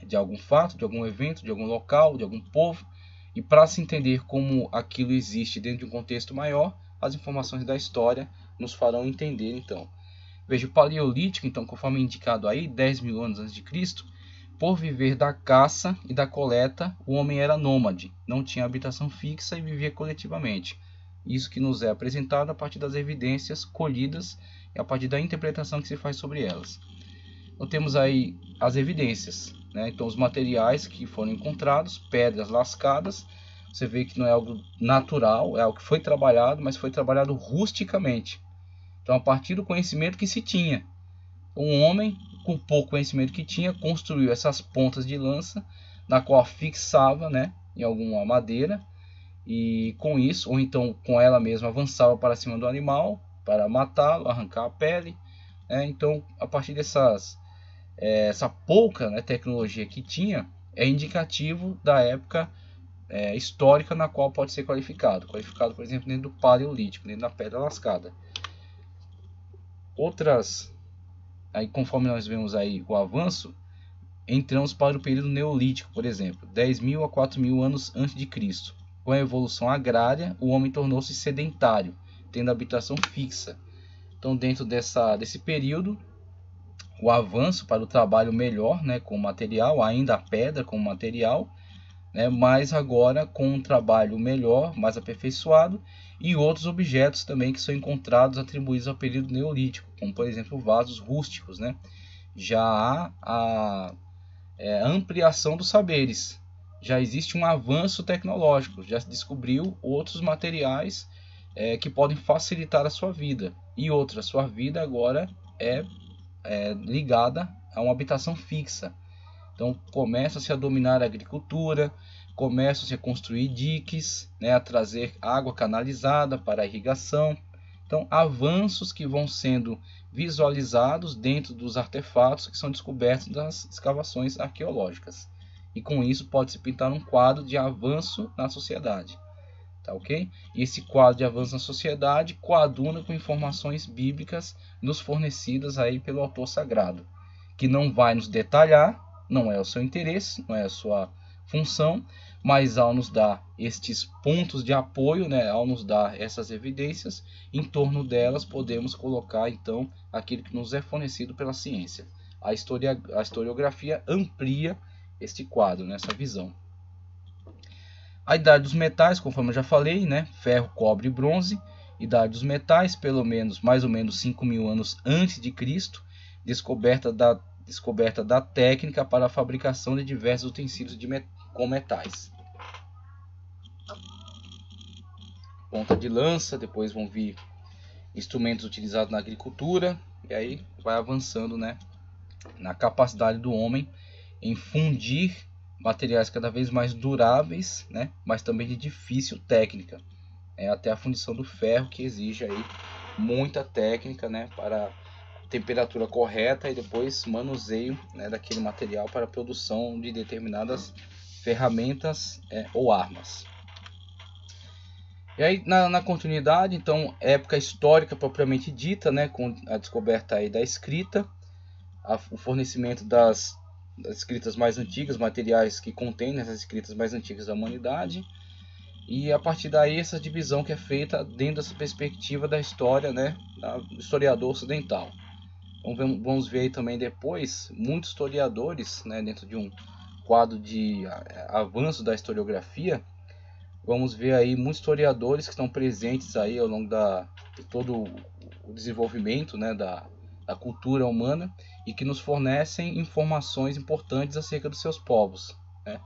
Speaker 1: de algum fato, de algum evento, de algum local, de algum povo, e para se entender como aquilo existe dentro de um contexto maior, as informações da história nos farão entender. Então, veja, o Paleolítico, então, conforme indicado aí, 10 mil anos antes de Cristo, por viver da caça e da coleta, o homem era nômade, não tinha habitação fixa e vivia coletivamente. Isso que nos é apresentado a partir das evidências colhidas e a partir da interpretação que se faz sobre elas. Então temos aí as evidências, né? Então os materiais que foram encontrados, pedras lascadas, você vê que não é algo natural, é algo que foi trabalhado, mas foi trabalhado rusticamente. Então a partir do conhecimento que se tinha, um homem com pouco conhecimento que tinha construiu essas pontas de lança, na qual fixava, né, em alguma madeira, e com isso, ou então com ela mesma, avançava para cima do animal para matá-lo, arrancar a pele. Então, a partir essa pouca, né, tecnologia que tinha, é indicativo da época histórica na qual pode ser qualificado, por exemplo, dentro do Paleolítico, dentro da pedra lascada. Aí, conforme nós vemos aí o avanço, entramos para o período Neolítico, por exemplo, 10 mil a 4 mil anos antes de Cristo. Com a evolução agrária, o homem tornou-se sedentário, tendo habitação fixa. Então, dentro desse período, o avanço para o trabalho melhor, né, com material, ainda a pedra como material, né, mas agora com um trabalho melhor, mais aperfeiçoado, e outros objetos também que são encontrados atribuídos ao período Neolítico, como por exemplo vasos rústicos, né? Já há a ampliação dos saberes, já existe um avanço tecnológico, já se descobriu outros materiais que podem facilitar a sua vida, e outra, sua vida agora é ligada a uma habitação fixa. Então começa-se a dominar a agricultura, começa-se a construir diques, né, a trazer água canalizada para a irrigação. Então avanços que vão sendo visualizados dentro dos artefatos que são descobertos das escavações arqueológicas. E com isso pode-se pintar um quadro de avanço na sociedade. Tá, ok? E esse quadro de avanço na sociedade coaduna com informações bíblicas nos fornecidas aí pelo autor sagrado, que não vai nos detalhar, não é o seu interesse, não é a sua função, mas ao nos dar estes pontos de apoio, né, ao nos dar essas evidências, em torno delas podemos colocar então aquilo que nos é fornecido pela ciência. A historiografia amplia este quadro, nessa visão. A idade dos metais, conforme eu já falei, né, ferro, cobre e bronze. Idade dos metais, mais ou menos 5 mil anos antes de Cristo, descoberta da técnica para a fabricação de diversos utensílios com metais. Ponta de lança, depois vão vir instrumentos utilizados na agricultura, e aí vai avançando, né, na capacidade do homem em fundir materiais cada vez mais duráveis, né, mas também de difícil técnica, até a fundição do ferro, que exige aí muita técnica, né, para temperatura correta e depois manuseio, né, daquele material para a produção de determinadas ferramentas ou armas. E aí na continuidade, então, época histórica propriamente dita, né, com a descoberta aí da escrita, o fornecimento das escritas mais antigas, materiais que contêm essas escritas mais antigas da humanidade, e a partir daí essa divisão que é feita dentro dessa perspectiva da história, né, do historiador ocidental. Então vamos ver aí também depois muitos historiadores, né, dentro de um quadro de avanço da historiografia. Vamos ver aí muitos historiadores que estão presentes aí ao longo de todo o desenvolvimento, né, da cultura humana, e que nos fornecem informações importantes acerca dos seus povos, né?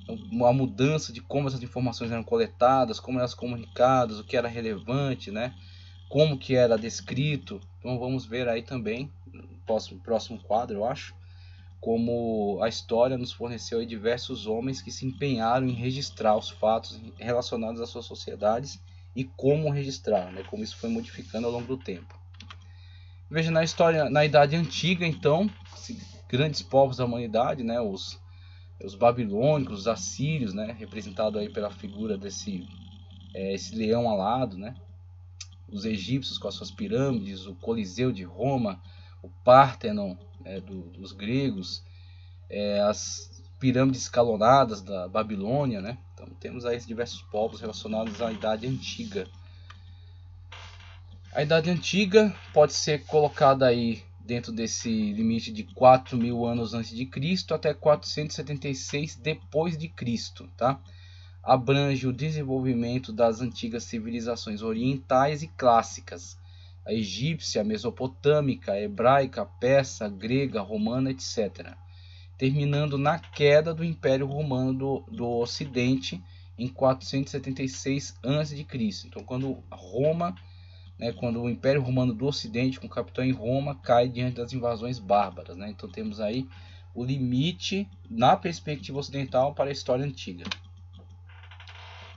Speaker 1: Então, a mudança de como essas informações eram coletadas, como elas comunicadas, o que era relevante, né? Como que era descrito. Então vamos ver aí também, no próximo quadro, eu acho, como a história nos forneceu aí diversos homens que se empenharam em registrar os fatos relacionados às suas sociedades e como registrar, né, como isso foi modificando ao longo do tempo. Veja, na história, na Idade Antiga, então, grandes povos da humanidade, né, os babilônicos, os assírios, né, representado aí pela figura desse esse leão alado, né, os egípcios com as suas pirâmides, o Coliseu de Roma, o Pártenon, dos gregos, as pirâmides escalonadas da Babilônia, né? Então temos aí diversos povos relacionados à Idade Antiga. A Idade Antiga pode ser colocada aí dentro desse limite de 4.000 anos antes de Cristo até 476 depois de Cristo, tá? Abrange o desenvolvimento das antigas civilizações orientais e clássicas, a egípcia, a mesopotâmica, a hebraica, a persa, a grega, a romana, etc., terminando na queda do Império Romano do Ocidente em 476 a.C. Então, quando Roma, né, quando o Império Romano do Ocidente, com o capitão em Roma, cai diante das invasões bárbaras, né? Então temos aí o limite na perspectiva ocidental para a história antiga.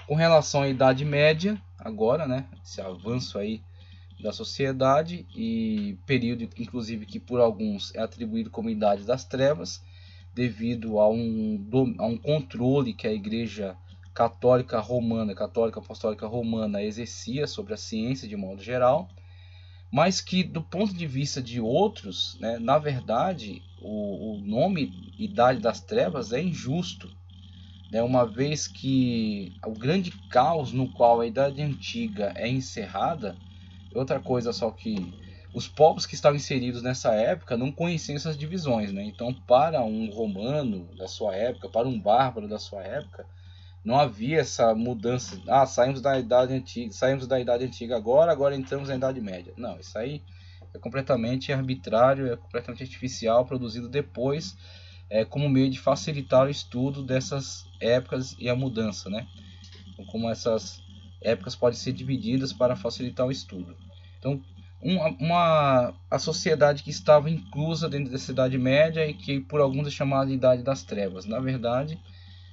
Speaker 1: Com relação à Idade Média, agora, né, esse avanço aí da sociedade, e período inclusive que por alguns é atribuído como Idade das Trevas, devido a um controle que a Igreja Católica Romana, Católica Apostólica Romana exercia sobre a ciência de modo geral, mas que do ponto de vista de outros, né, na verdade, o nome Idade das Trevas é injusto, né, uma vez que o grande caos no qual a Idade Antiga é encerrada. Outra coisa só que os povos que estavam inseridos nessa época não conheciam essas divisões, né? Então, para um romano da sua época, para um bárbaro da sua época, não havia essa mudança. Saímos da Idade Antiga agora entramos na Idade Média. Não, isso aí é completamente arbitrário, é completamente artificial, produzido depois, como meio de facilitar o estudo dessas épocas e a mudança, né? Então, como essas épocas podem ser divididas para facilitar o estudo. Então, a sociedade que estava inclusa dentro dessa Idade Média e que por alguns é chamada de Idade das Trevas. Na verdade,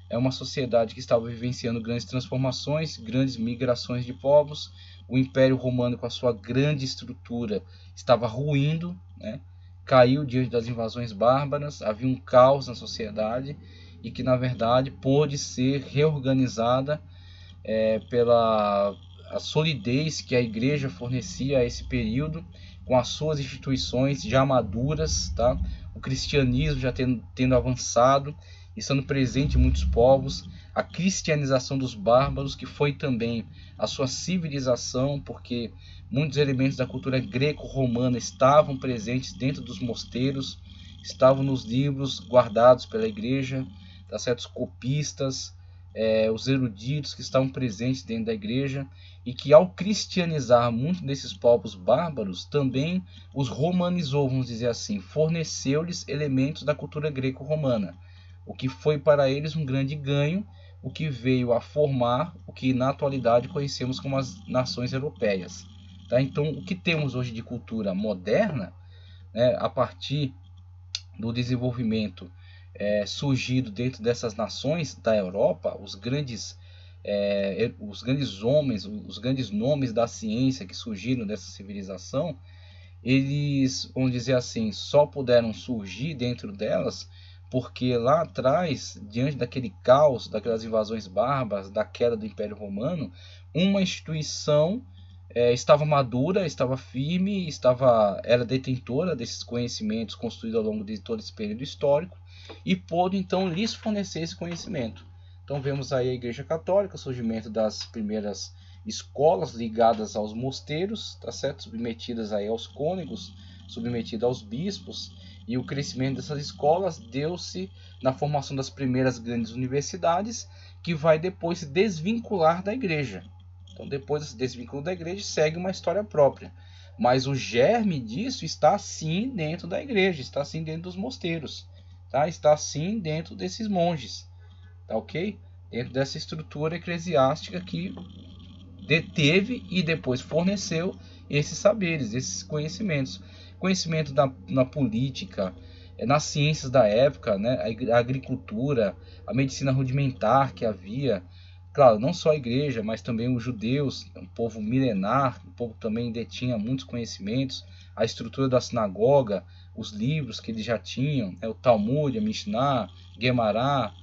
Speaker 1: é uma sociedade que estava vivenciando grandes transformações, grandes migrações de povos. O Império Romano, com a sua grande estrutura, estava ruindo, né? Caiu diante das invasões bárbaras, havia um caos na sociedade e que, na verdade, pôde ser reorganizada pela a solidez que a igreja fornecia a esse período, com as suas instituições já maduras, tá? O cristianismo já tendo avançado, estando presente em muitos povos, a cristianização dos bárbaros, que foi também a sua civilização, porque muitos elementos da cultura greco-romana estavam presentes dentro dos mosteiros, estavam nos livros guardados pela igreja, tá certo? Os copistas, os eruditos que estavam presentes dentro da igreja, e que ao cristianizar muitos desses povos bárbaros, também os romanizou, vamos dizer assim, forneceu-lhes elementos da cultura greco-romana, o que foi para eles um grande ganho, o que veio a formar o que na atualidade conhecemos como as nações europeias. Tá? Então, o que temos hoje de cultura moderna, né, a partir do desenvolvimento surgido dentro dessas nações da Europa, os grandes homens, os grandes nomes da ciência que surgiram dessa civilização, eles, vamos dizer assim, só puderam surgir dentro delas porque lá atrás, diante daquele caos, daquelas invasões bárbaras, da queda do Império Romano, uma instituição estava madura, estava firme, era detentora desses conhecimentos construídos ao longo de todo esse período histórico e pôde então lhes fornecer esse conhecimento. Então vemos aí a Igreja Católica, o surgimento das primeiras escolas ligadas aos mosteiros, tá certo? Submetidas aí aos cônegos, submetidas aos bispos, e o crescimento dessas escolas deu-se na formação das primeiras grandes universidades, que vai depois se desvincular da igreja. Então, depois desse desvínculo da igreja, segue uma história própria. Mas o germe disso está sim dentro da igreja, está sim dentro dos mosteiros, tá? Está sim dentro desses monges, tá ok? Dentro dessa estrutura eclesiástica que deteve e depois forneceu esses saberes, esses conhecimentos. Conhecimento na política, nas ciências da época, né? A agricultura, a medicina rudimentar que havia. Claro, não só a igreja, mas também os judeus, um povo milenar, um povo que também detinha muitos conhecimentos, a estrutura da sinagoga, os livros que eles já tinham, o Talmud, a Mishnah, Guemará,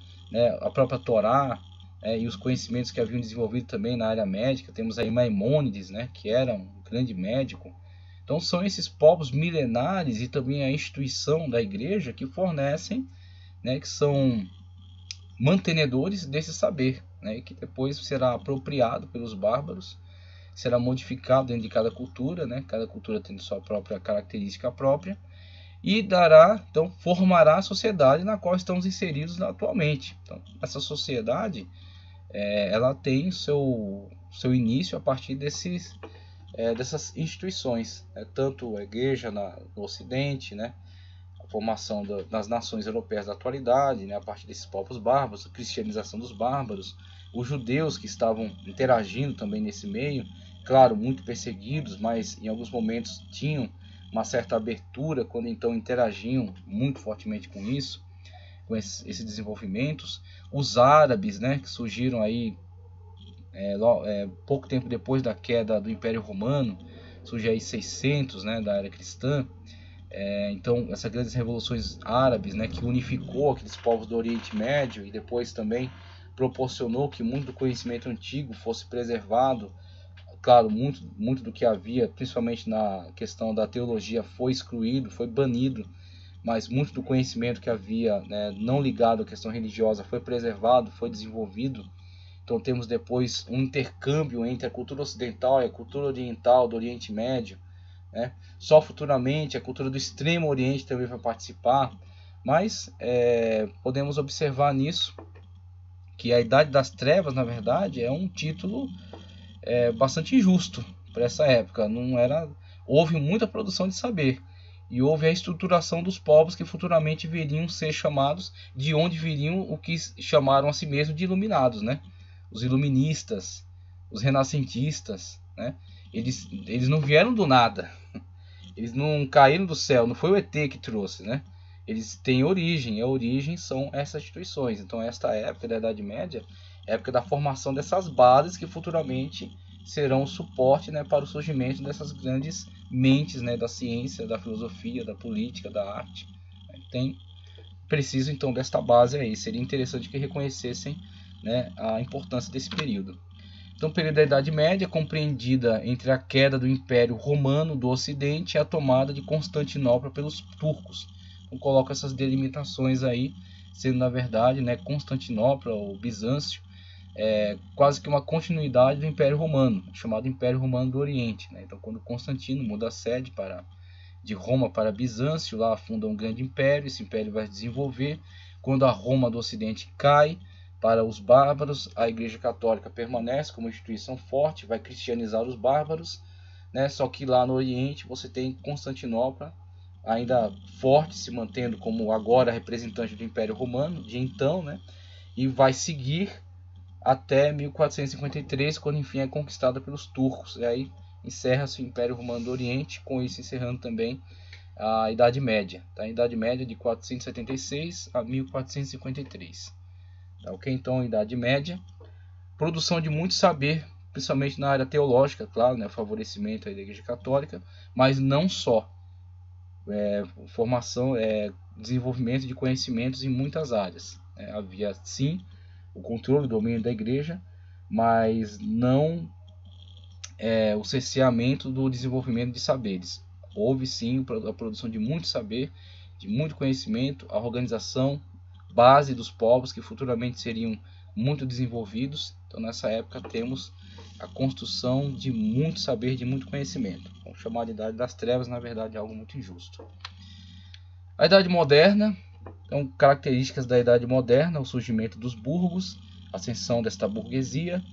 Speaker 1: a própria Torá, e os conhecimentos que haviam desenvolvido também na área médica. Temos aí Maimônides, que era um grande médico. Então são esses povos milenares e também a instituição da igreja que fornecem, que são mantenedores desse saber, que depois será apropriado pelos bárbaros, será modificado dentro de cada cultura, cada cultura tendo sua própria característica própria, e então formará a sociedade na qual estamos inseridos atualmente. Então, essa sociedade ela tem seu início a partir dessas instituições, tanto a igreja no Ocidente, a formação das nações europeias da atualidade, a partir desses povos bárbaros, a cristianização dos bárbaros, os judeus que estavam interagindo também nesse meio, claro, muito perseguidos, mas em alguns momentos tinham uma certa abertura quando então interagiam muito fortemente com isso, com esses desenvolvimentos. Os árabes, que surgiram aí pouco tempo depois da queda do Império Romano, surge aí 600, da era cristã. Então essas grandes revoluções árabes, que unificou aqueles povos do Oriente Médio e depois também proporcionou que muito do conhecimento antigo fosse preservado. Claro, muito do que havia, principalmente na questão da teologia, foi excluído, foi banido, mas muito do conhecimento que havia, não ligado à questão religiosa, foi preservado, foi desenvolvido. Então temos depois um intercâmbio entre a cultura ocidental e a cultura oriental do Oriente Médio. Só futuramente a cultura do Extremo Oriente também vai participar, mas podemos observar nisso que a Idade das Trevas, na verdade, é um título bastante injusto para essa época. Houve muita produção de saber e houve a estruturação dos povos que futuramente viriam ser chamados, de onde viriam o que chamaram a si mesmos de iluminados, os iluministas, os renascentistas, eles não vieram do nada, eles não caíram do céu, não foi o ET que trouxe, eles têm origem, e a origem são essas instituições. Então esta época da Idade Média é a época da formação dessas bases que futuramente serão o suporte, para o surgimento dessas grandes mentes, da ciência, da filosofia, da política, da arte. Preciso então desta base aí. Seria interessante que reconhecessem a importância desse período. Então, o período da Idade Média, compreendida entre a queda do Império Romano do Ocidente e a tomada de Constantinopla pelos turcos. Então, coloco essas delimitações aí, sendo na verdade, Constantinopla ou Bizâncio, quase que uma continuidade do Império Romano, chamado Império Romano do Oriente. Então, quando Constantino muda a sede de Roma para Bizâncio, lá funda um grande império, esse império vai se desenvolver. Quando a Roma do Ocidente cai para os bárbaros, a Igreja Católica permanece como instituição forte, vai cristianizar os bárbaros, só que lá no Oriente você tem Constantinopla ainda forte, se mantendo como agora representante do Império Romano de então, e vai seguir até 1453, quando enfim é conquistada pelos turcos. E aí encerra-se o Império Romano do Oriente, com isso encerrando também a Idade Média. A Idade Média de 476 a 1453. Ok? Então, Idade Média, produção de muito saber, principalmente na área teológica, claro, né, favorecimento aí da Igreja Católica, mas não só. Formação, desenvolvimento de conhecimentos em muitas áreas. Havia sim o controle, o domínio da Igreja, mas não o cerceamento do desenvolvimento de saberes. Houve sim a produção de muito saber, de muito conhecimento, a organização base dos povos que futuramente seriam muito desenvolvidos. Então nessa época temos a construção de muito saber, de muito conhecimento. Vamos chamar de Idade das Trevas, na verdade é algo muito injusto. A Idade Moderna, então características da Idade Moderna: o surgimento dos burgos, ascensão desta burguesia,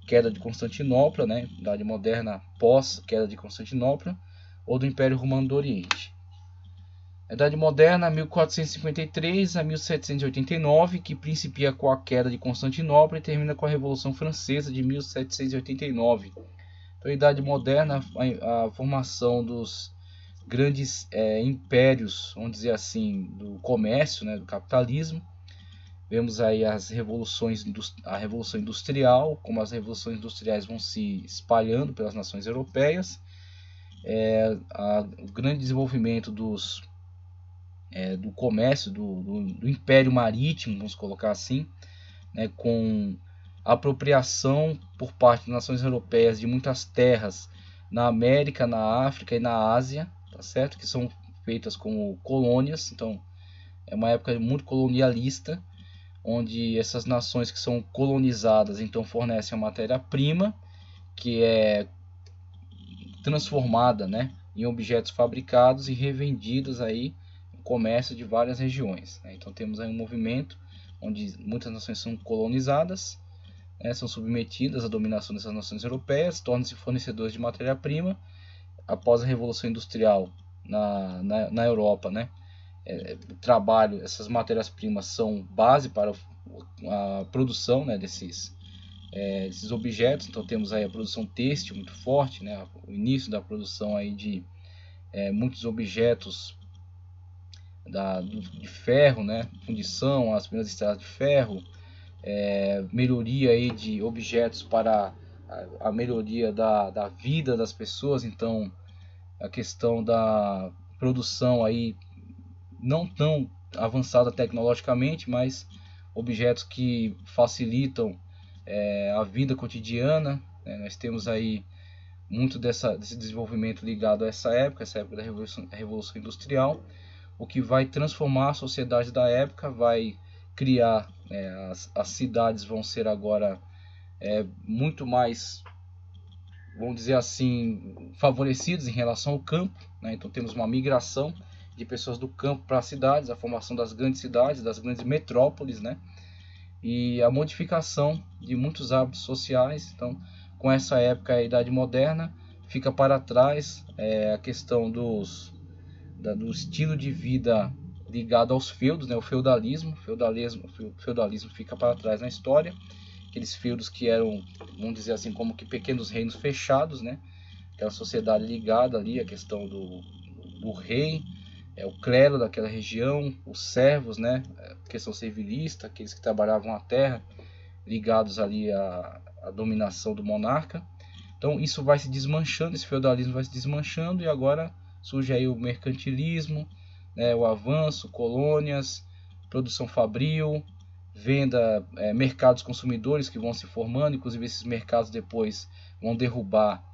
Speaker 1: queda de Constantinopla, né? Idade Moderna pós queda de Constantinopla, ou do Império Romano do Oriente. A Idade Moderna, 1453 a 1789, que principia com a queda de Constantinopla e termina com a Revolução Francesa de 1789. Então, a Idade Moderna, a formação dos grandes impérios, vamos dizer assim, do comércio, né, do capitalismo. Vemos aí a Revolução Industrial, como as revoluções industriais vão se espalhando pelas nações europeias. O grande desenvolvimento do comércio, do Império Marítimo, vamos colocar assim, né, com a apropriação por parte das nações europeias de muitas terras na América, na África e na Ásia, tá certo? Que são feitas como colônias. Então é uma época muito colonialista, onde essas nações que são colonizadas então fornecem a matéria-prima que é transformada, né, em objetos fabricados e revendidos aí no comércio de várias regiões, né? Então temos aí um movimento onde muitas nações são colonizadas, né, são submetidas à dominação dessas nações europeias, tornam-se fornecedores de matéria-prima. Após a Revolução Industrial na Europa, né, o trabalho, essas matérias-primas são base para a produção, né, desses objetos. Então temos aí a produção têxtil muito forte, né, o início da produção aí de muitos objetos de ferro, né, fundição, as primeiras estradas de ferro, melhoria aí de objetos para a melhoria da vida das pessoas. Então a questão da produção aí não tão avançada tecnologicamente, mas objetos que facilitam a vida cotidiana, né? Nós temos aí muito desse desenvolvimento ligado a essa época da Revolução Industrial, o que vai transformar a sociedade da época, vai criar, as cidades vão ser agora muito mais, vamos dizer assim, favorecidas em relação ao campo, né? Então temos uma migração de pessoas do campo para as cidades, a formação das grandes cidades, das grandes metrópoles, né? E a modificação de muitos hábitos sociais. Então, com essa época, a Idade Moderna, fica para trás a questão do estilo de vida ligado aos feudos, né? O feudalismo fica para trás na história. Aqueles feudos que eram, vamos dizer assim, como que pequenos reinos fechados, né? Aquela sociedade ligada ali, a questão do rei, o clero daquela região, os servos, né? Questão servilista, aqueles que trabalhavam a terra, ligados ali à dominação do monarca. Então isso vai se desmanchando, esse feudalismo vai se desmanchando, e agora surge aí o mercantilismo, né? O avanço, colônias, produção fabril, venda, mercados consumidores que vão se formando. Inclusive esses mercados depois vão derrubar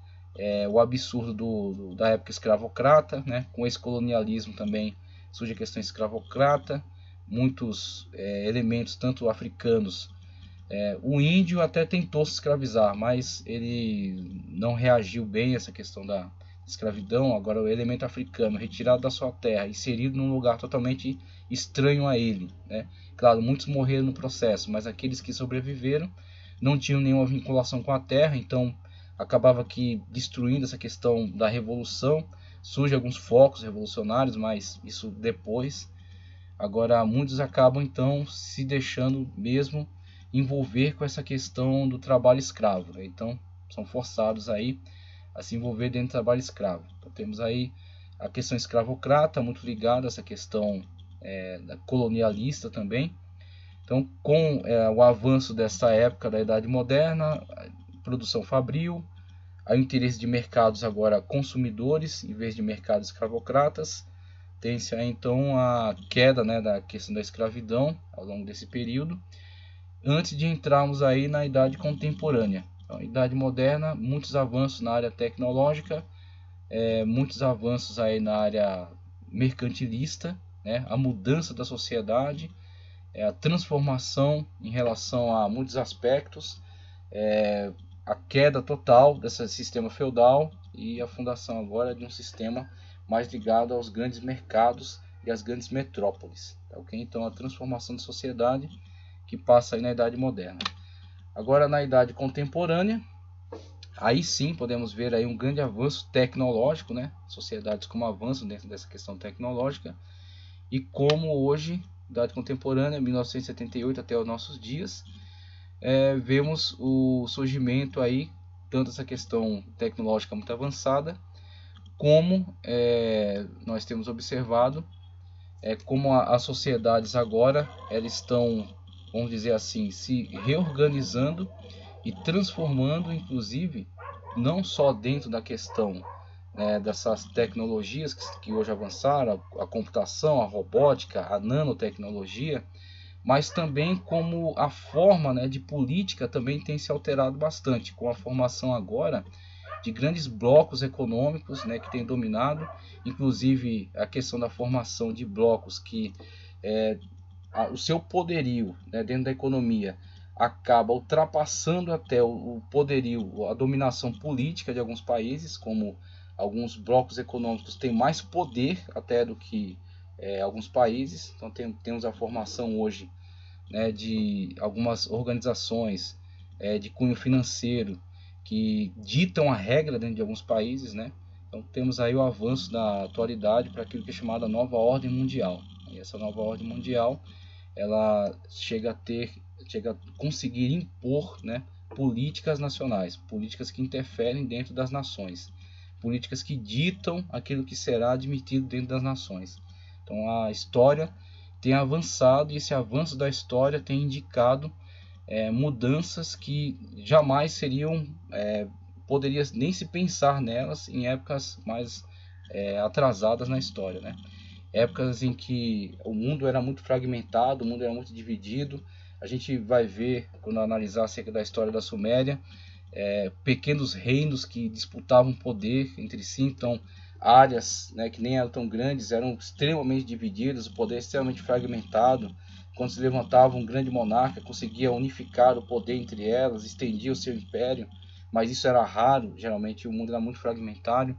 Speaker 1: o absurdo da época escravocrata, né? Com esse colonialismo também surge a questão escravocrata, muitos elementos tanto africanos. O índio até tentou se escravizar, mas ele não reagiu bem a essa questão da escravidão. Agora o elemento africano retirado da sua terra, inserido num lugar totalmente estranho a ele, né? Claro, muitos morreram no processo, mas aqueles que sobreviveram não tinham nenhuma vinculação com a terra, então acabava que destruindo essa questão da revolução. Surgem alguns focos revolucionários, mas isso depois. Agora muitos acabam então se deixando mesmo envolver com essa questão do trabalho escravo, né? Então são forçados aí a se envolver dentro do trabalho escravo. Então temos aí a questão escravocrata, muito ligada a essa questão colonialista também. Então com o avanço dessa época da Idade Moderna, produção fabril, há interesse de mercados agora consumidores em vez de mercados escravocratas. Tem-se aí então a queda, né, da questão da escravidão ao longo desse período, antes de entrarmos aí na idade contemporânea. Então, idade moderna, muitos avanços na área tecnológica, muitos avanços aí na área mercantilista, né, a mudança da sociedade, a transformação em relação a muitos aspectos, a queda total desse sistema feudal e a fundação agora de um sistema mais ligado aos grandes mercados e às grandes metrópoles. Tá, okay? Então a transformação da sociedade que passa aí na Idade Moderna. Agora na Idade Contemporânea, aí sim podemos ver aí um grande avanço tecnológico, né? Sociedades como avançam dentro dessa questão tecnológica, e como hoje, Idade Contemporânea, 1978 até os nossos dias, vemos o surgimento aí, tanto essa questão tecnológica muito avançada, como nós temos observado, como as sociedades agora elas estão, vamos dizer assim, se reorganizando e transformando, inclusive, não só dentro da questão dessas tecnologias que hoje avançaram, a computação, a robótica, a nanotecnologia, mas também como a forma de política também tem se alterado bastante, com a formação agora de grandes blocos econômicos, que tem dominado, inclusive a questão da formação de blocos que o seu poderio dentro da economia acaba ultrapassando até o poderio, a dominação política de alguns países, como alguns blocos econômicos têm mais poder até do que alguns países. Então temos a formação hoje de algumas organizações de cunho financeiro que ditam a regra dentro de alguns países, Então temos aí o avanço da atualidade para aquilo que é chamada nova ordem mundial. E essa nova ordem mundial, ela chega a conseguir impor, políticas nacionais, políticas que interferem dentro das nações, políticas que ditam aquilo que será admitido dentro das nações. Então a história tem avançado, e esse avanço da história tem indicado mudanças que jamais seriam, poderia nem se pensar nelas em épocas mais atrasadas na história, Épocas em que o mundo era muito fragmentado, o mundo era muito dividido. A gente vai ver, quando analisar acerca da história da Suméria, pequenos reinos que disputavam poder entre si. Então áreas que nem eram tão grandes eram extremamente divididas, o poder extremamente fragmentado. Quando se levantava um grande monarca, conseguia unificar o poder entre elas, estendia o seu império, mas isso era raro, geralmente o mundo era muito fragmentário.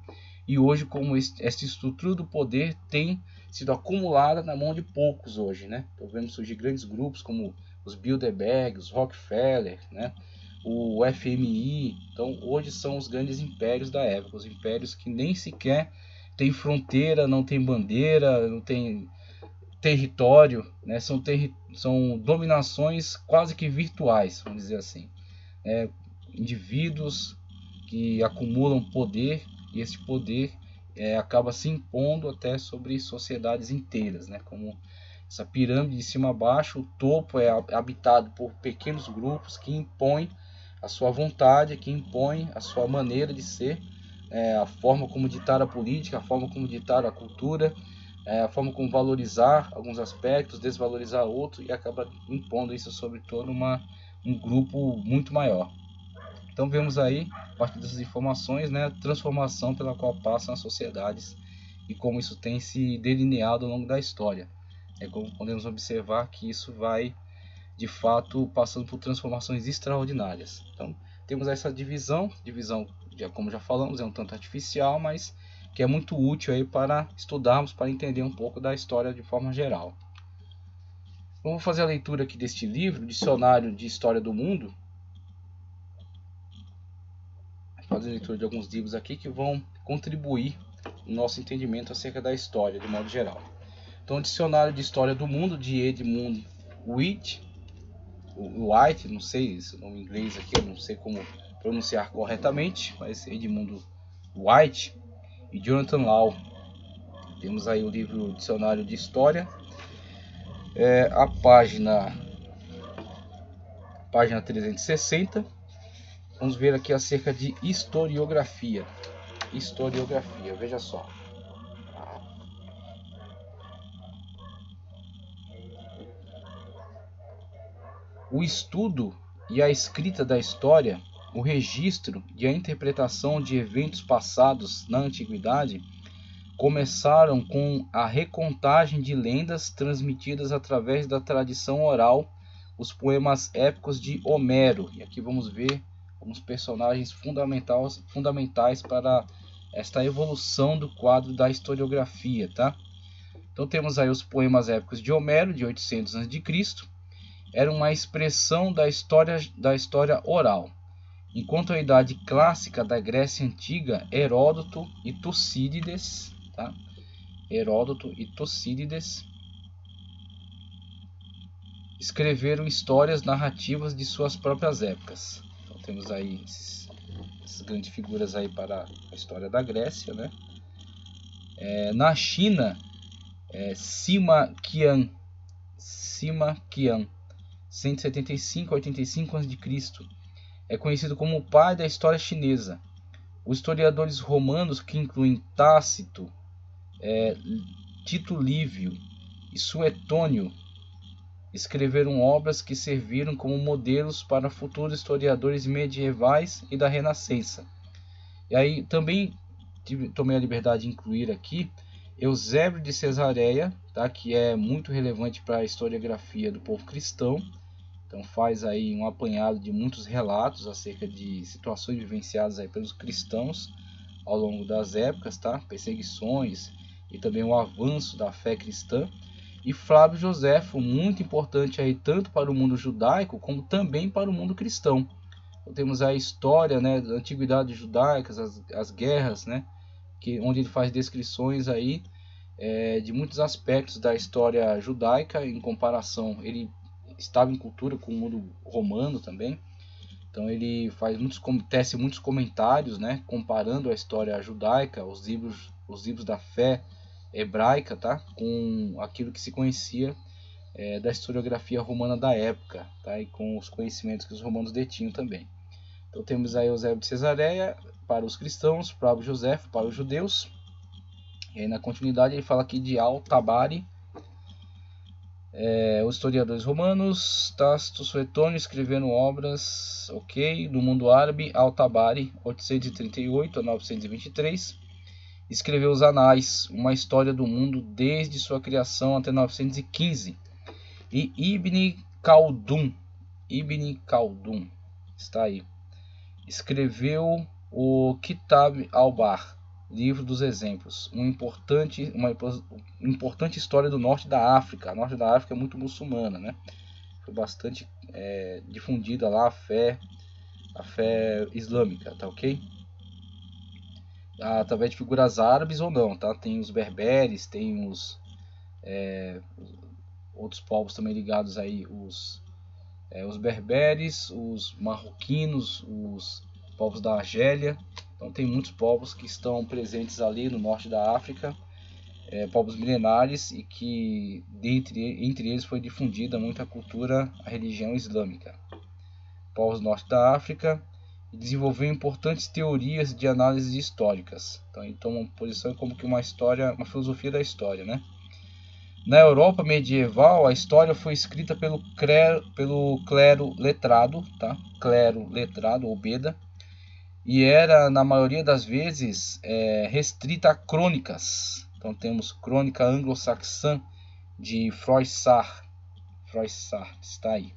Speaker 1: E hoje, como essa estrutura do poder tem sido acumulada na mão de poucos hoje, Então vemos surgir grandes grupos como os Bilderberg, os Rockefeller, o FMI. Então hoje são os grandes impérios da época, os impérios que nem sequer têm fronteira, não tem bandeira, não tem território, são dominações quase que virtuais, vamos dizer assim. Indivíduos que acumulam poder, e esse poder acaba se impondo até sobre sociedades inteiras, como essa pirâmide de cima a baixo. O topo é habitado por pequenos grupos que impõem a sua vontade, que impõem a sua maneira de ser, a forma como ditar a política, a forma como ditar a cultura, a forma como valorizar alguns aspectos, desvalorizar outros, e acaba impondo isso sobre todo um grupo muito maior. Então vemos aí, a partir dessas informações, a transformação pela qual passam as sociedades e como isso tem se delineado ao longo da história. Como podemos observar que isso vai, de fato, passando por transformações extraordinárias. Então temos essa divisão, como já falamos, é um tanto artificial, mas que é muito útil aí para estudarmos, para entender um pouco da história de forma geral. Vamos fazer a leitura aqui deste livro, Dicionário de História do Mundo. Fazer a leitura de alguns livros aqui que vão contribuir no nosso entendimento acerca da história, de modo geral. Então, Dicionário de História do Mundo, de Edmund White, não sei esse nome em inglês aqui, eu não sei como pronunciar corretamente, mas Edmund White e Jonathan Law. Temos aí o livro Dicionário de História, a página 360. vamos ver aqui acerca de historiografia. Historiografia, veja só. O estudo e a escrita da história, o registro e a interpretação de eventos passados na antiguidade começaram com a recontagem de lendas transmitidas através da tradição oral, os poemas épicos de Homero. E aqui vamos ver alguns personagens fundamentais para esta evolução do quadro da historiografia, tá? Então temos aí os poemas épicos de Homero, de 800 a.C., era uma expressão da história oral, enquanto a idade clássica da Grécia Antiga, Heródoto e Tucídides, tá? Heródoto e Tucídides escreveram histórias narrativas de suas próprias épocas. Então temos aí essas grandes figuras aí para a história da Grécia, né? Na China, Sima Qian, 175 a 85 a.C., é conhecido como o pai da história chinesa. Os historiadores romanos, que incluem Tácito, Tito Livio e Suetônio, escreveram obras que serviram como modelos para futuros historiadores medievais e da Renascença. E aí também tomei a liberdade de incluir aqui Eusébio de Cesareia, tá? Que é muito relevante para a historiografia do povo cristão. Então faz aí um apanhado de muitos relatos acerca de situações vivenciadas aí pelos cristãos ao longo das épocas, tá? Perseguições e também o avanço da fé cristã. E Flávio Joséfo, muito importante aí tanto para o mundo judaico como também para o mundo cristão. Então, temos a história, né, da antiguidade judaica, as guerras, né, onde ele faz descrições aí de muitos aspectos da história judaica em comparação. Ele estava em cultura com o mundo romano também, então ele tece muitos comentários, né, comparando a história judaica, os livros da fé hebraica, tá, com aquilo que se conhecia da historiografia romana da época, tá, e com os conhecimentos que os romanos detinham também. Então temos aí Eusébio de Cesareia para os cristãos, Flávio Joséfo para os judeus, e aí na continuidade ele fala aqui de Al-Tabari. Os historiadores romanos, Tácito, Suetônio escreveram obras, do mundo árabe. Al-Tabari, 838 a 923, escreveu os Anais, uma história do mundo desde sua criação até 915. E Ibn Khaldun está aí, escreveu o Kitab al-Bahr, livro dos exemplos, uma importante história do norte da África. O norte da África é muito muçulmana, né? Foi bastante difundida lá a fé islâmica, tá ok? Através de figuras árabes ou não, tá? Tem os berberes, tem os outros povos também ligados aí, os berberes, os marroquinos, os povos da Argélia. Então tem muitos povos que estão presentes ali no norte da África, povos milenares, e que entre eles foi difundida muita cultura, a religião islâmica. Povos do norte da África, e desenvolveu importantes teorias de análise históricas. Então ele toma uma posição como que uma filosofia da história, né? Na Europa medieval, a história foi escrita pelo clero letrado, tá? Clero letrado ou beda, e era, na maioria das vezes, restrita a crônicas. Então temos Crônica Anglo-Saxã de Froissart, está aí.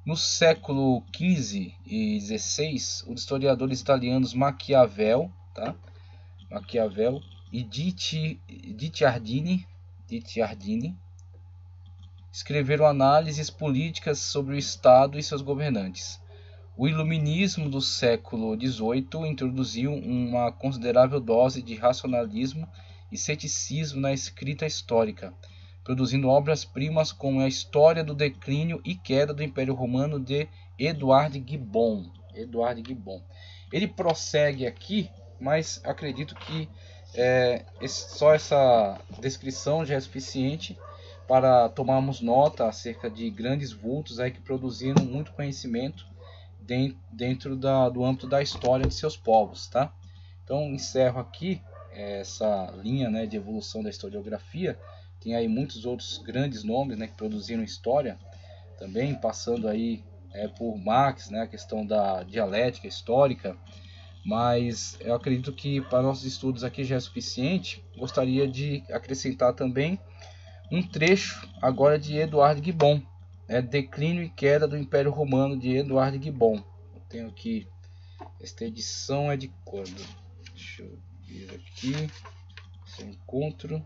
Speaker 1: No século XV e XVI, os historiadores italianos Maquiavel, tá? Maquiavel e Guicciardini escreveram análises políticas sobre o Estado e seus governantes. O iluminismo do século XVIII introduziu uma considerável dose de racionalismo e ceticismo na escrita histórica, produzindo obras-primas como a História do Declínio e Queda do Império Romano de Edouard Gibbon. Ele prossegue aqui, mas acredito que só essa descrição já é suficiente para tomarmos nota acerca de grandes vultos aí que produziram muito conhecimento dentro do âmbito da história de seus povos, tá? Então encerro aqui essa linha, né, de evolução da historiografia. Tem aí muitos outros grandes nomes, né, que produziram história também, passando aí por Marx, né, a questão da dialética histórica. Mas eu acredito que para nossos estudos aqui já é suficiente. Gostaria de acrescentar também um trecho agora de Eduardo Gibbon, Declínio e Queda do Império Romano, de Eduardo Gibbon. Eu tenho aqui, esta edição é de quando? Deixa eu ver aqui se eu encontro.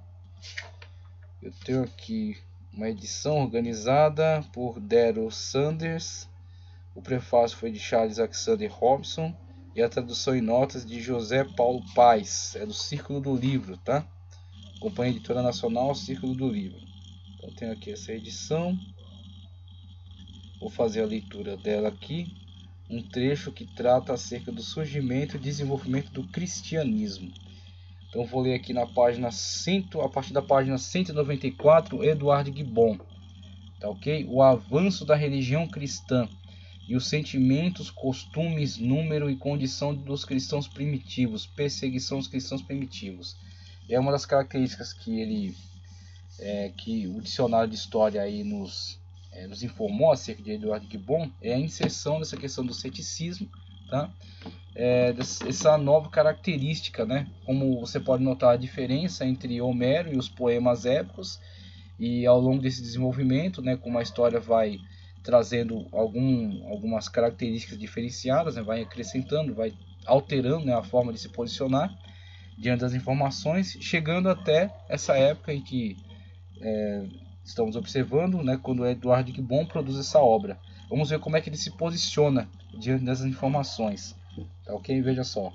Speaker 1: Eu tenho aqui uma edição organizada por Daryl Sanders. O prefácio foi de Charles Alexander Robson e a tradução em notas de José Paulo Paes. É do Círculo do Livro, tá? Companhia Editora Nacional, Círculo do Livro. Então tenho aqui essa edição. Vou fazer a leitura dela aqui. Um trecho que trata acerca do surgimento e desenvolvimento do cristianismo. Então vou ler aqui na página 100, a partir da página 194, Eduardo Gibbon. Tá ok? O avanço da religião cristã e os sentimentos, costumes, número e condição dos cristãos primitivos, perseguição dos cristãos primitivos. É uma das características que o dicionário de história aí nos informou acerca de Eduardo Gibbon, é a inserção dessa questão do ceticismo, tá? Essa nova característica, né? Como você pode notar a diferença entre Homero e os poemas épicos, e ao longo desse desenvolvimento, né, como a história vai trazendo algumas características diferenciadas, né, vai acrescentando, vai alterando, né, a forma de se posicionar diante das informações, chegando até essa época em que estamos observando, né, quando Eduardo Gibbon produz essa obra. Vamos ver como é que ele se posiciona diante dessas informações. Tá ok? Veja só.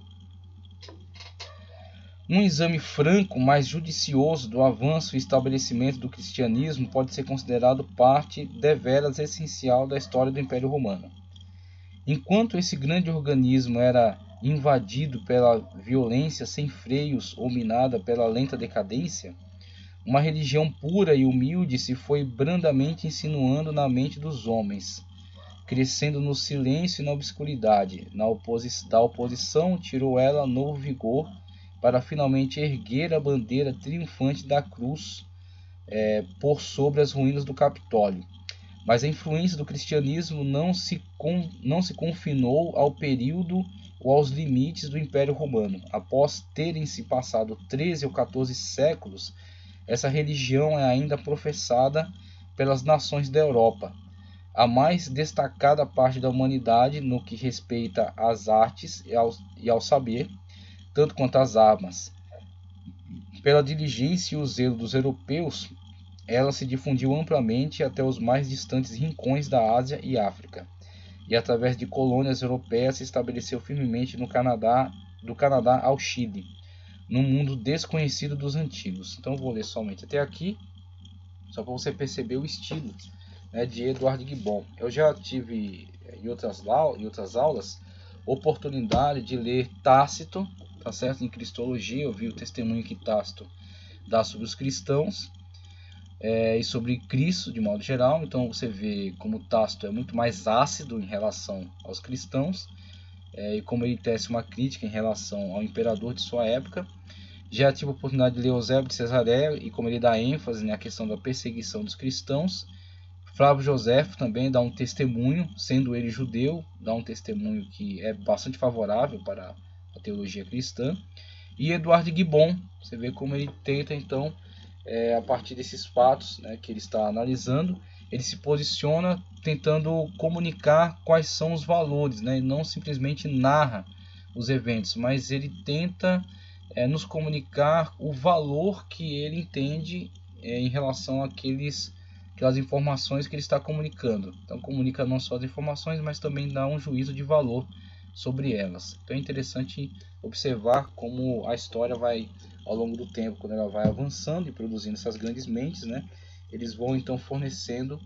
Speaker 1: Um exame franco, mais judicioso do avanço e estabelecimento do cristianismo pode ser considerado parte deveras essencial da história do Império Romano. Enquanto esse grande organismo era invadido pela violência sem freios ou minada pela lenta decadência, uma religião pura e humilde se foi brandamente insinuando na mente dos homens, crescendo no silêncio e na obscuridade. Da oposição tirou ela novo vigor para finalmente erguer a bandeira triunfante da cruz por sobre as ruínas do Capitólio. Mas a influência do cristianismo não se confinou ao período ou aos limites do Império Romano. Após terem se passado 13 ou 14 séculos, essa religião é ainda professada pelas nações da Europa, a mais destacada parte da humanidade no que respeita às artes e ao saber, tanto quanto às armas. Pela diligência e o zelo dos europeus, ela se difundiu amplamente até os mais distantes rincões da Ásia e África, e através de colônias europeias se estabeleceu firmemente no Canadá, do Canadá ao Chile, num mundo desconhecido dos antigos. Então vou ler somente até aqui, só para você perceber o estilo, né, de Eduardo Gibbon. Eu já tive em outras aulas oportunidade de ler Tácito, tá certo? Em Cristologia, eu vi o testemunho que Tácito dá sobre os cristãos e sobre Cristo de modo geral. Então você vê como Tácito é muito mais ácido em relação aos cristãos e como ele tece uma crítica em relação ao imperador de sua época. Já tive a oportunidade de ler Eusébio de Cesareia e como ele dá ênfase na questão da perseguição dos cristãos. Flávio Josefo também dá um testemunho, sendo ele judeu, dá um testemunho que é bastante favorável para a teologia cristã. E Eduardo Gibbon, você vê como ele tenta então, a partir desses fatos, né, que ele está analisando, ele se posiciona tentando comunicar quais são os valores, né, e não simplesmente narra os eventos, mas ele tenta nos comunicar o valor que ele entende em relação àquelas informações que ele está comunicando. Então comunica não só as informações, mas também dá um juízo de valor sobre elas. Então é interessante observar como a história vai, ao longo do tempo, quando ela vai avançando e produzindo essas grandes mentes, né, eles vão então fornecendo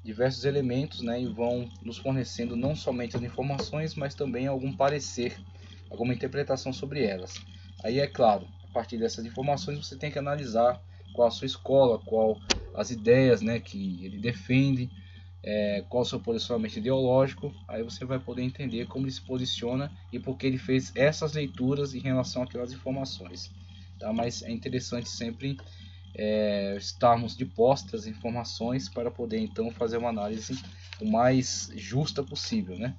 Speaker 1: diversos elementos, né, e vão nos fornecendo não somente as informações, mas também algum parecer, alguma interpretação sobre elas. Aí é claro, a partir dessas informações você tem que analisar qual a sua escola, qual as ideias, né, que ele defende, qual o seu posicionamento ideológico. Aí você vai poder entender como ele se posiciona e por que ele fez essas leituras em relação àquelas informações. Tá? Mas é interessante sempre estarmos de posse das informações para poder então fazer uma análise o mais justa possível, né?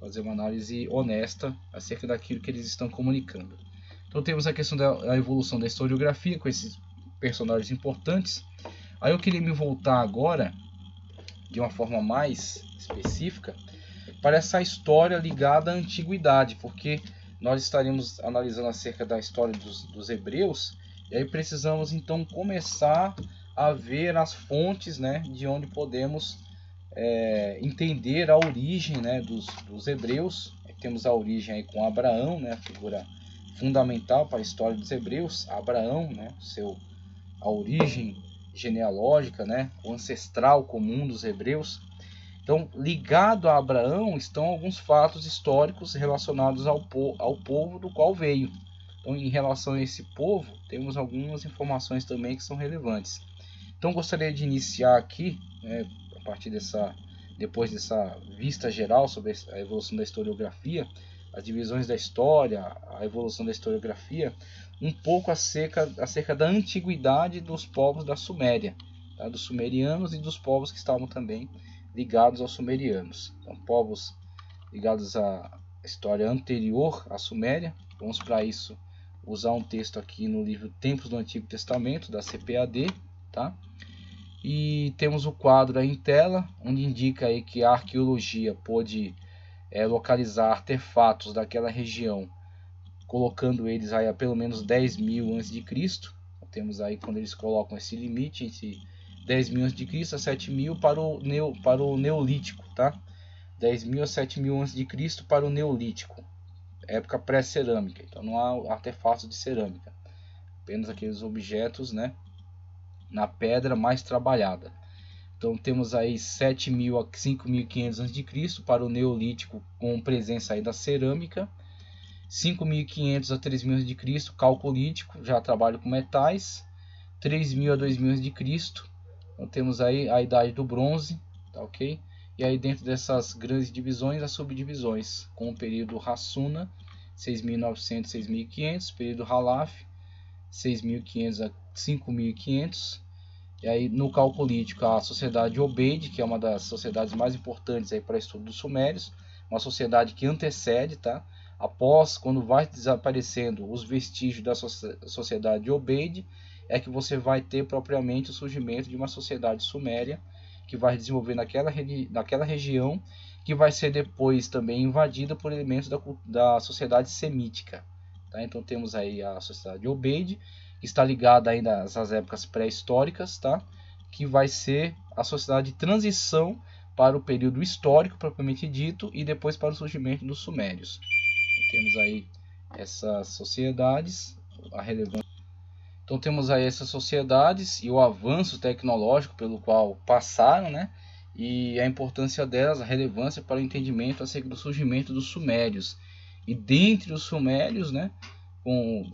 Speaker 1: Fazer uma análise honesta acerca daquilo que eles estão comunicando. Então temos a questão da evolução da historiografia com esses personagens importantes. Aí eu queria me voltar agora, de uma forma mais específica, para essa história ligada à antiguidade, porque nós estaremos analisando acerca da história dos hebreus, e aí precisamos então começar a ver as fontes, né, de onde podemos entender a origem, né, dos hebreus. Temos a origem aí com Abraão, né, a figura fundamental para a história dos hebreus. Abraão, né, a origem genealógica, né, o ancestral comum dos hebreus. Então, ligado a Abraão estão alguns fatos históricos relacionados ao povo do qual veio. Então, em relação a esse povo, temos algumas informações também que são relevantes. Então, gostaria de iniciar aqui, né, a partir depois dessa vista geral sobre a evolução da historiografia, as divisões da história, a evolução da historiografia, um pouco acerca da antiguidade dos povos da Suméria, tá? Dos sumerianos e dos povos que estavam também ligados aos sumerianos. Então, povos ligados à história anterior à Suméria. Vamos para isso usar um texto aqui no livro Tempos do Antigo Testamento, da CPAD, tá? E temos o quadro aí em tela, onde indica aí que a arqueologia pôde localizar artefatos daquela região, colocando eles aí a pelo menos 10.000 a.C. Temos aí quando eles colocam esse limite entre 10.000 a.C. a 7.000 para o Neolítico, tá? 10.000 a 7.000 a.C. para o Neolítico, época pré-cerâmica. Então não há artefatos de cerâmica, apenas aqueles objetos, né, na pedra mais trabalhada. Então temos aí 7.000 a 5.500 a.C. para o Neolítico, com presença aí da cerâmica. 5.500 a 3.000 a.C. calcolítico, já trabalho com metais. 3.000 a 2.000 a.C. Então temos aí a idade do bronze, tá, ok? E aí dentro dessas grandes divisões, as subdivisões, com o período Hassuna, 6.900 a 6.500, período Halaf, 6.500 a 5.500. E aí no calcolítico a sociedade Obeid, que é uma das sociedades mais importantes aí para o estudo dos sumérios, uma sociedade que antecede, tá? Após, quando vai desaparecendo os vestígios da sociedade Obeid, é que você vai ter propriamente o surgimento de uma sociedade suméria, que vai desenvolver naquela região, que vai ser depois também invadida por elementos da sociedade semítica. Tá? Então temos aí a sociedade Obeid, que está ligada ainda às épocas pré-históricas, tá? Que vai ser a sociedade de transição para o período histórico propriamente dito e depois para o surgimento dos sumérios. Temos aí essas sociedades, a relevância. Então temos aí essas sociedades e o avanço tecnológico pelo qual passaram, né? E a importância delas, a relevância para o entendimento acerca do surgimento dos sumérios. E dentre os sumérios, né,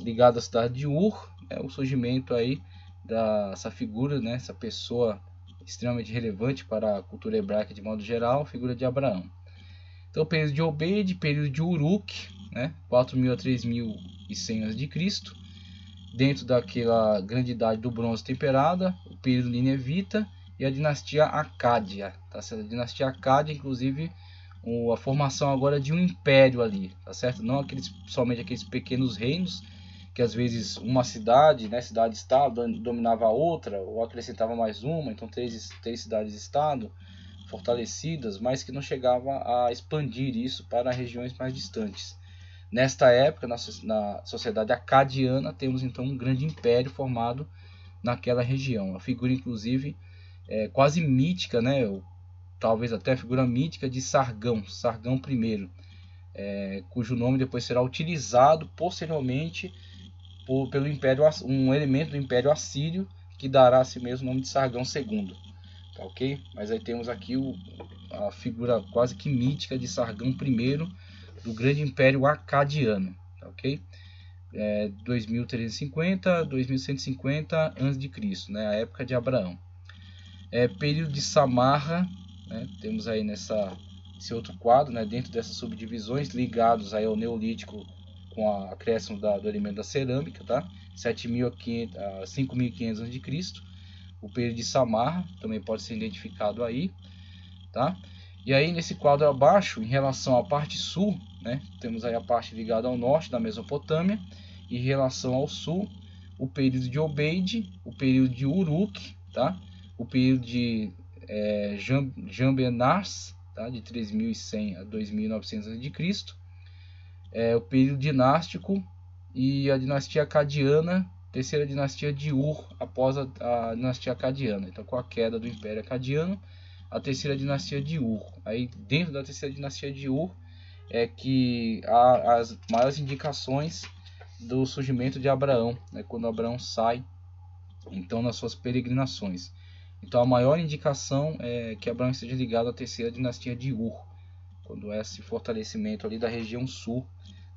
Speaker 1: ligado à cidade de Ur, o surgimento aí dessa figura, né, essa pessoa extremamente relevante para a cultura hebraica de modo geral, a figura de Abraão. Então, período de Obed, período de Uruk, né, 4.000 a 3.100 a.C., dentro daquela grande idade do bronze temperada, o período ninevita e a dinastia Acádia. Tá certo? A dinastia Acádia, inclusive, a formação agora de um império ali, tá certo? Não somente aqueles pequenos reinos, que às vezes uma cidade, né, cidade-estado, dominava a outra, ou acrescentava mais uma, então três cidades-estado fortalecidas, mas que não chegava a expandir isso para regiões mais distantes. Nesta época, na sociedade acadiana, temos então um grande império formado naquela região. A figura, inclusive, quase mítica, né? Talvez até a figura mítica de Sargão I, cujo nome depois será utilizado posteriormente pelo império, um elemento do Império Assírio, que dará a si mesmo o nome de Sargão II. Tá, ok? Mas aí temos aqui a figura quase que mítica de Sargão I, do grande império acadiano, tá, ok? 2350 a 2150 a.C., né, a época de Abraão. Período de Samarra, né? Temos aí esse outro quadro, né? Dentro dessas subdivisões ligados aí ao Neolítico com a acréscimo do elemento da cerâmica, tá? 7.500 a 5.500 a.C. O período de Samarra também pode ser identificado aí, tá? E aí nesse quadro abaixo, em relação à parte sul, né? Temos aí a parte ligada ao norte da Mesopotâmia, e em relação ao sul, o período de Obeide, o período de Uruk, tá? O período de Jambenars, tá? De 3.100 a 2.900 a.C., o período dinástico e a dinastia acadiana, terceira dinastia de Ur, após a dinastia acadiana. Então, com a queda do Império Acadiano, a terceira dinastia de Ur. Aí, dentro da terceira dinastia de Ur, é que há as maiores indicações do surgimento de Abraão, né, quando Abraão sai, então, nas suas peregrinações. Então, a maior indicação é que Abraão esteja ligado à terceira dinastia de Ur, quando é esse fortalecimento ali da região sul,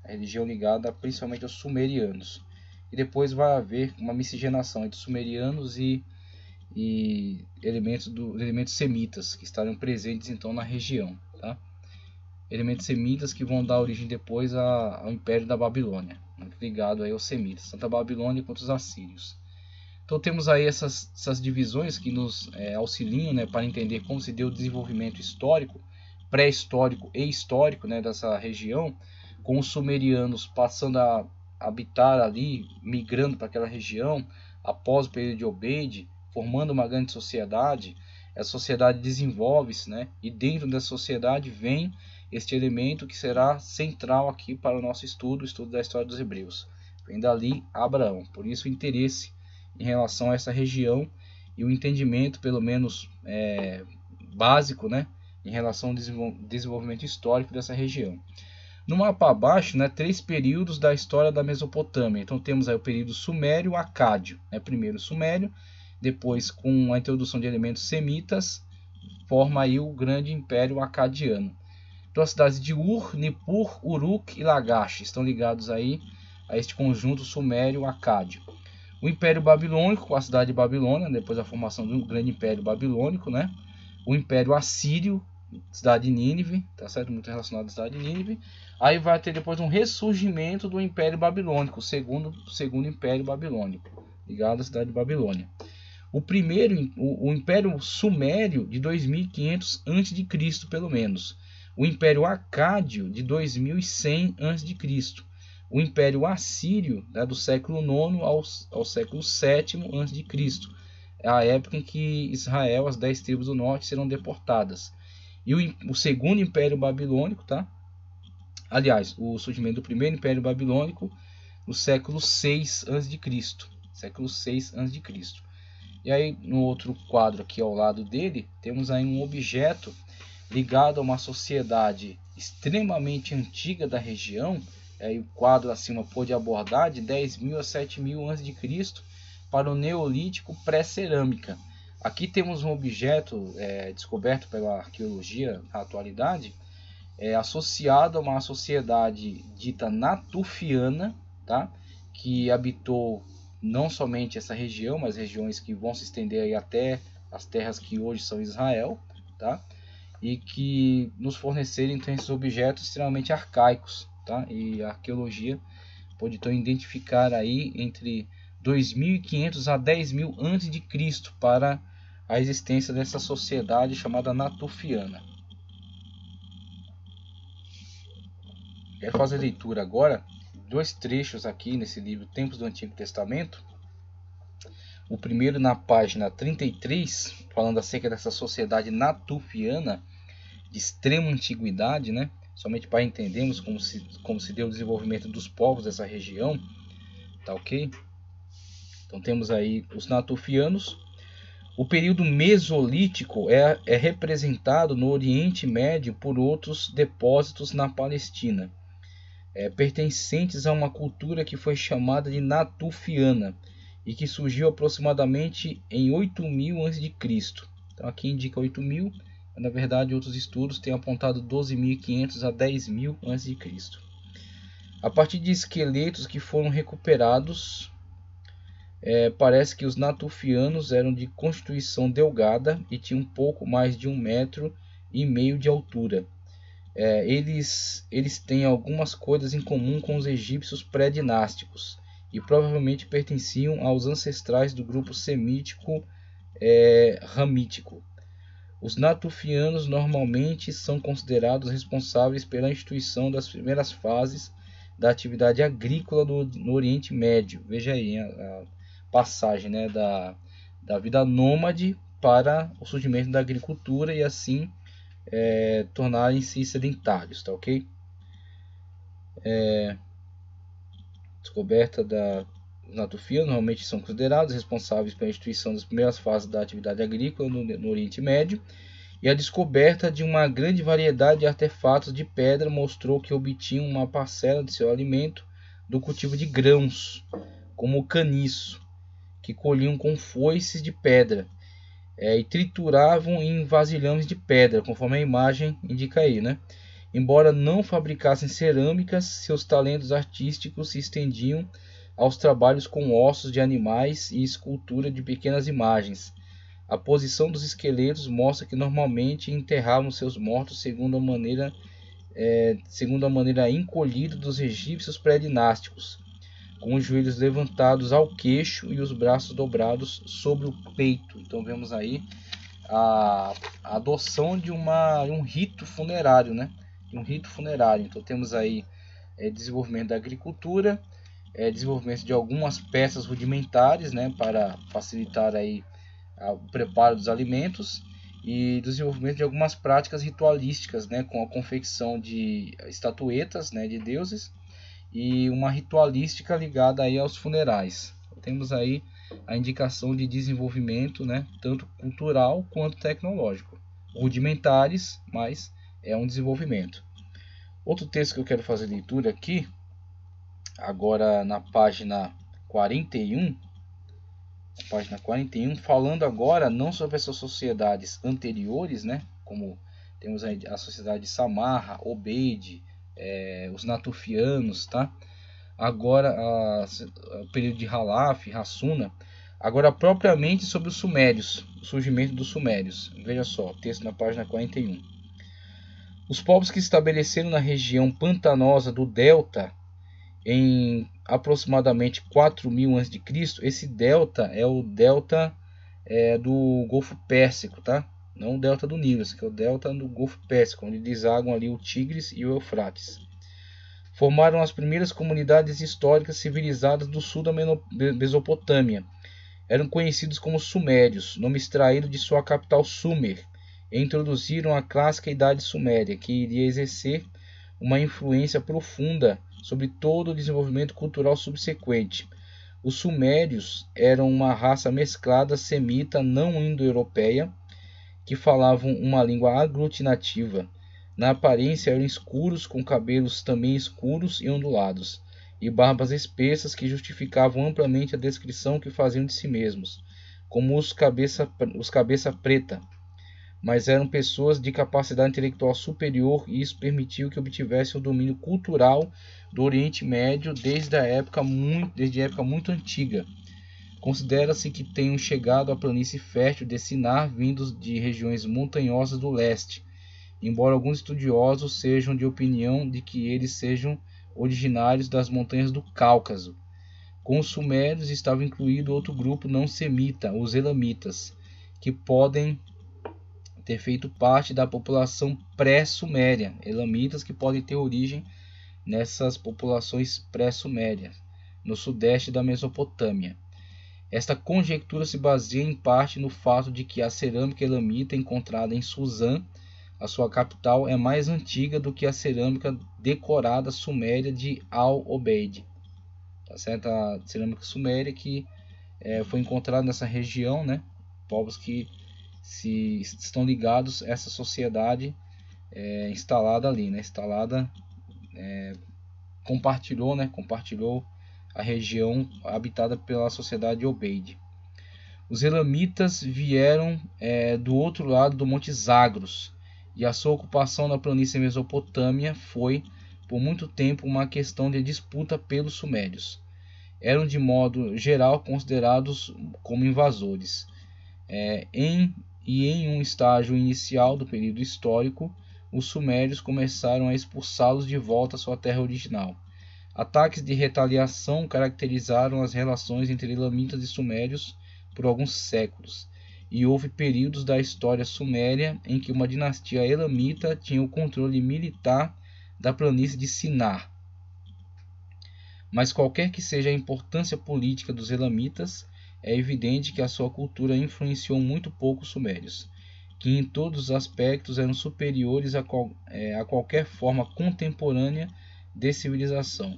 Speaker 1: a religião ligada principalmente aos sumerianos. E depois vai haver uma miscigenação entre sumerianos e elementos semitas, que estarão presentes então na região, tá? Elementos semitas que vão dar origem depois ao Império da Babilônia, ligado aí aos semitas, tanto a Babilônia quanto os assírios. Então temos aí essas divisões que nos auxiliam, né, para entender como se deu o desenvolvimento histórico, pré-histórico e histórico, né, dessa região, com os sumerianos passando a habitar ali, migrando para aquela região após o período de Obeide, formando uma grande sociedade. A sociedade desenvolve-se, né, e dentro dessa sociedade vem este elemento que será central aqui para o nosso estudo, o estudo da história dos hebreus. Vem dali Abraão, por isso o interesse em relação a essa região e o entendimento, pelo menos básico, né, em relação ao desenvolvimento histórico dessa região. No mapa abaixo, né, 3 períodos da história da Mesopotâmia. Então temos aí o período sumério-acádio, né, primeiro sumério, depois com a introdução de elementos semitas, forma aí o grande império acadiano. Então as cidades de Ur, Nippur, Uruk e Lagash estão ligados aí a este conjunto sumério-acádio. O Império Babilônico, com a cidade de Babilônia, depois da formação do grande Império Babilônico, né? O Império Assírio, cidade de Nínive, tá certo? Muito relacionado à cidade de Nínive. Aí vai ter depois um ressurgimento do Império Babilônico, o segundo Império Babilônico, ligado à cidade de Babilônia. O Império Sumério de 2500 a.C., pelo menos. O Império Acádio de 2100 a.C., o Império Assírio, né, do século IX ao século VII a.C., é a época em que Israel, as 10 tribos do norte, serão deportadas. E o segundo Império Babilônico, tá? Aliás, o surgimento do primeiro Império Babilônico no século VI a.C. Século VI a.C. E aí, no outro quadro aqui ao lado dele, temos aí um objeto ligado a uma sociedade extremamente antiga da região. Aí o quadro acima pôde abordar de 10.000 a 7.000 a.C. para o Neolítico pré-cerâmica. Aqui temos um objeto descoberto pela arqueologia na atualidade, associado a uma sociedade dita natufiana, tá? Que habitou não somente essa região, mas regiões que vão se estender aí até as terras que hoje são Israel, tá? E que nos fornecerem então esses objetos extremamente arcaicos, tá? E a arqueologia pode então identificar aí entre 2.500 a 10.000 a.C. para a existência dessa sociedade chamada natufiana. Quero fazer leitura agora, 2 trechos aqui nesse livro Tempos do Antigo Testamento. O primeiro na página 33, falando acerca dessa sociedade natufiana de extrema antiguidade, né? Somente para entendermos como se deu o desenvolvimento dos povos dessa região, tá ok? Então temos aí os natufianos. O período mesolítico é representado no Oriente Médio por outros depósitos na Palestina, pertencentes a uma cultura que foi chamada de natufiana e que surgiu aproximadamente em 8.000 a.C. Então aqui indica 8.000, mas na verdade outros estudos têm apontado 12.500 a 10.000 a.C. A partir de esqueletos que foram recuperados Parece que os natufianos eram de constituição delgada e tinham um pouco mais de 1,5 metros de altura. Eles têm algumas coisas em comum com os egípcios pré-dinásticos e provavelmente pertenciam aos ancestrais do grupo semítico ramítico. Os natufianos normalmente são considerados responsáveis pela instituição das primeiras fases da atividade agrícola no Oriente Médio. Veja aí a passagem, né, da vida nômade para o surgimento da agricultura e assim tornarem-se sedentários, tá ok? Descoberta da natufianos normalmente são considerados responsáveis pela instituição das primeiras fases da atividade agrícola no Oriente Médio, e a descoberta de uma grande variedade de artefatos de pedra mostrou que obtinham uma parcela de seu alimento do cultivo de grãos, como o caniço, que colhiam com foices de pedra e trituravam em vasilhames de pedra, conforme a imagem indica aí, né? Embora não fabricassem cerâmicas, seus talentos artísticos se estendiam aos trabalhos com ossos de animais e escultura de pequenas imagens. A posição dos esqueletos mostra que normalmente enterravam seus mortos segundo a maneira encolhida dos egípcios pré-dinásticos, com os joelhos levantados ao queixo e os braços dobrados sobre o peito. Então vemos aí a adoção de um rito funerário, né? Então temos aí desenvolvimento da agricultura, desenvolvimento de algumas peças rudimentares, né, para facilitar aí o preparo dos alimentos, e desenvolvimento de algumas práticas ritualísticas, né, com a confecção de estatuetas, né, de deuses, e uma ritualística ligada aí aos funerais. Temos aí a indicação de desenvolvimento, né, tanto cultural quanto tecnológico. Rudimentares, mas é um desenvolvimento. Outro texto que eu quero fazer leitura aqui, agora na página 41, falando agora não sobre essas sociedades anteriores, né, como temos aí a sociedade de Samarra, Obeid, os natufianos, tá? Agora o período de Halaf, Hassuna, agora propriamente sobre os sumérios, o surgimento dos sumérios. Veja só, texto na página 41. Os povos que se estabeleceram na região pantanosa do delta em aproximadamente 4.000 a.C., esse delta é o delta do Golfo Pérsico, tá? Não o delta do Nilo, esse aqui é o delta do Golfo Pérsico, onde desagam ali o Tigres e o Eufrates. Formaram as primeiras comunidades históricas civilizadas do sul da Mesopotâmia. Eram conhecidos como Sumérios, nome extraído de sua capital Sumer, e introduziram a clássica Idade Suméria, que iria exercer uma influência profunda sobre todo o desenvolvimento cultural subsequente. Os Sumérios eram uma raça mesclada semita não indo-europeia, que falavam uma língua aglutinativa. Na aparência eram escuros, com cabelos também escuros e ondulados, e barbas espessas que justificavam amplamente a descrição que faziam de si mesmos, como os cabeça preta. Mas eram pessoas de capacidade intelectual superior, e isso permitiu que obtivessem o domínio cultural do Oriente Médio desde a época muito antiga. Considera-se que tenham chegado à planície fértil de Sinar vindos de regiões montanhosas do leste, embora alguns estudiosos sejam de opinião de que eles sejam originários das montanhas do Cáucaso. Com os sumérios estava incluído outro grupo não semita, os elamitas, que podem ter feito parte da população pré-suméria, elamitas que podem ter origem nessas populações pré-sumérias, no sudeste da Mesopotâmia. Esta conjectura se baseia em parte no fato de que a cerâmica elamita encontrada em Suzã, a sua capital, é mais antiga do que a cerâmica decorada suméria de Al-Obeid. Tá certo? A cerâmica suméria que foi encontrada nessa região, né? Povos que estão ligados a essa sociedade instalada ali, né? Compartilhou a região habitada pela sociedade de Obeid. Os elamitas vieram do outro lado do Monte Zagros, e a sua ocupação na planície Mesopotâmia foi, por muito tempo, uma questão de disputa pelos sumérios. eram de modo geral considerados como invasores. Em um estágio inicial do período histórico, os sumérios começaram a expulsá-los de volta à sua terra original. Ataques de retaliação caracterizaram as relações entre elamitas e sumérios por alguns séculos, e houve períodos da história suméria em que uma dinastia elamita tinha o controle militar da planície de Sinar. Mas qualquer que seja a importância política dos elamitas, é evidente que a sua cultura influenciou muito pouco os sumérios, que em todos os aspectos eram superiores a qualquer forma contemporânea de civilização.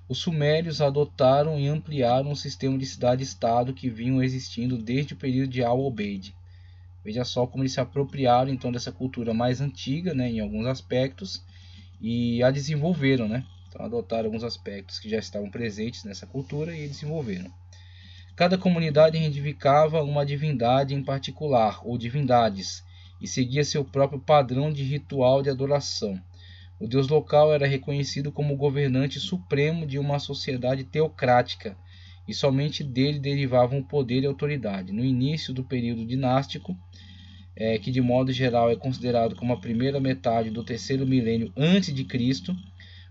Speaker 1: Os sumérios adotaram e ampliaram o sistema de cidade-estado que vinham existindo desde o período de Al-Obeid. Veja só como eles se apropriaram então dessa cultura mais antiga, né, em alguns aspectos, e a desenvolveram, né? Então adotaram alguns aspectos que já estavam presentes nessa cultura e desenvolveram. Cada comunidade reivindificava uma divindade em particular, ou divindades, e seguia seu próprio padrão de ritual de adoração. O deus local era reconhecido como o governante supremo de uma sociedade teocrática, e somente dele derivavam o poder e a autoridade. No início do período dinástico, que de modo geral é considerado como a primeira metade do terceiro milênio antes de Cristo,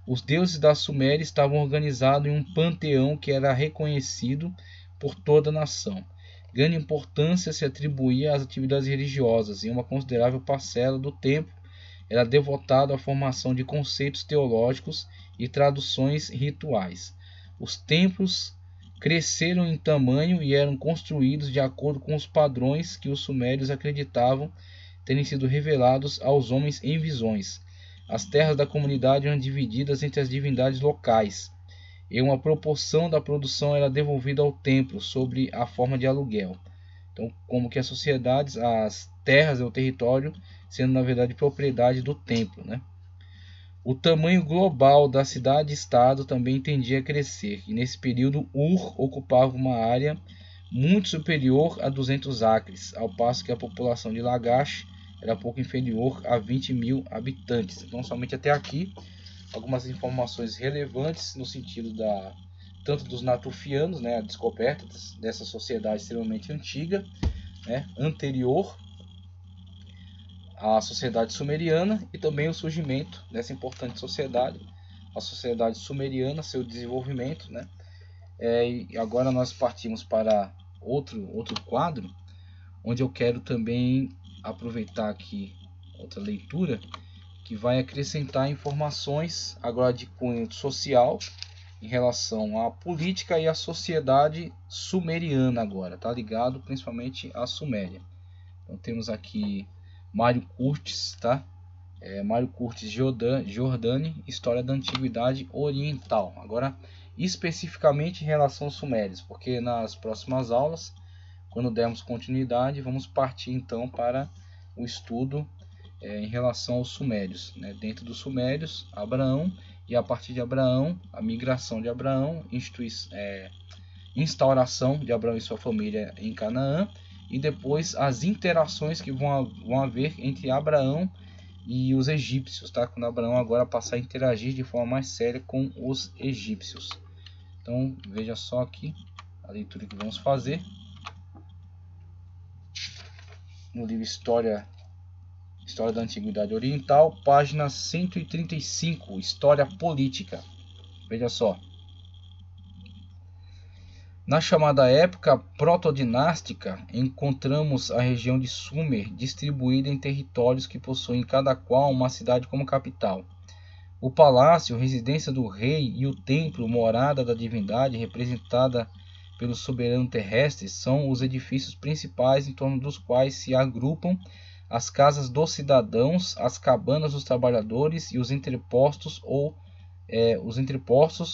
Speaker 1: os deuses da Suméria estavam organizados em um panteão que era reconhecido por toda a nação. Grande importância se atribuía às atividades religiosas, e uma considerável parcela do tempo era devotada à formação de conceitos teológicos e traduções rituais. Os templos cresceram em tamanho e eram construídos de acordo com os padrões que os sumérios acreditavam terem sido revelados aos homens em visões. As terras da comunidade eram divididas entre as divindades locais, e uma proporção da produção era devolvida ao templo sob a forma de aluguel. Então, como que as sociedades, as terras e o território sendo na verdade propriedade do templo, né? O tamanho global da cidade-estado também tendia a crescer, e nesse período Ur ocupava uma área muito superior a 200 acres, ao passo que a população de Lagash era pouco inferior a 20 mil habitantes. Então, somente até aqui, algumas informações relevantes no sentido tanto dos natufianos, né, a descoberta dessa sociedade extremamente antiga, né, anterior à sociedade sumeriana, e também o surgimento dessa importante sociedade, a sociedade sumeriana, seu desenvolvimento, né? E agora nós partimos para outro quadro, onde eu quero também aproveitar aqui outra leitura que vai acrescentar informações agora de cunho social em relação à política e à sociedade sumeriana agora, tá ligado principalmente à Suméria. Então temos aqui Mário Curtis, tá? Mário Curtis Giordani, História da Antiguidade Oriental. Agora, especificamente em relação aos sumérios, porque nas próximas aulas, quando dermos continuidade, vamos partir então para o estudo em relação aos sumérios, né? Dentro dos sumérios, Abraão, e a partir de Abraão, a migração de Abraão, instauração de Abraão e sua família em Canaã, e depois as interações que vão haver entre Abraão e os egípcios, tá? Quando Abraão agora passar a interagir de forma mais séria com os egípcios. Então veja só aqui a leitura que vamos fazer no livro História da Antiguidade Oriental, página 135, História Política. Veja só. Na chamada época protodinástica, encontramos a região de Sumer distribuída em territórios que possuem cada qual uma cidade como capital. O palácio, residência do rei, e o templo, morada da divindade, representada pelo soberano terrestre, são os edifícios principais em torno dos quais se agrupam as casas dos cidadãos, as cabanas dos trabalhadores e os entrepostos,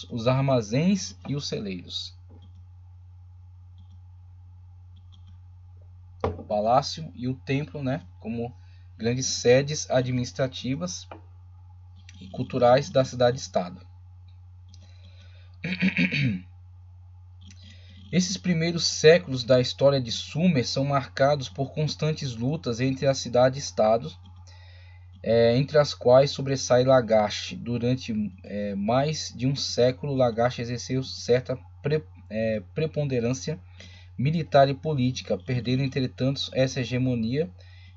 Speaker 1: os armazéns e os celeiros. O palácio e o templo, né, como grandes sedes administrativas e culturais da cidade-estado. Esses primeiros séculos da história de Sumer são marcados por constantes lutas entre as cidades-estados, entre as quais sobressai Lagash. Durante mais de um século, Lagash exerceu certa preponderância militar e política, perdendo entretanto essa hegemonia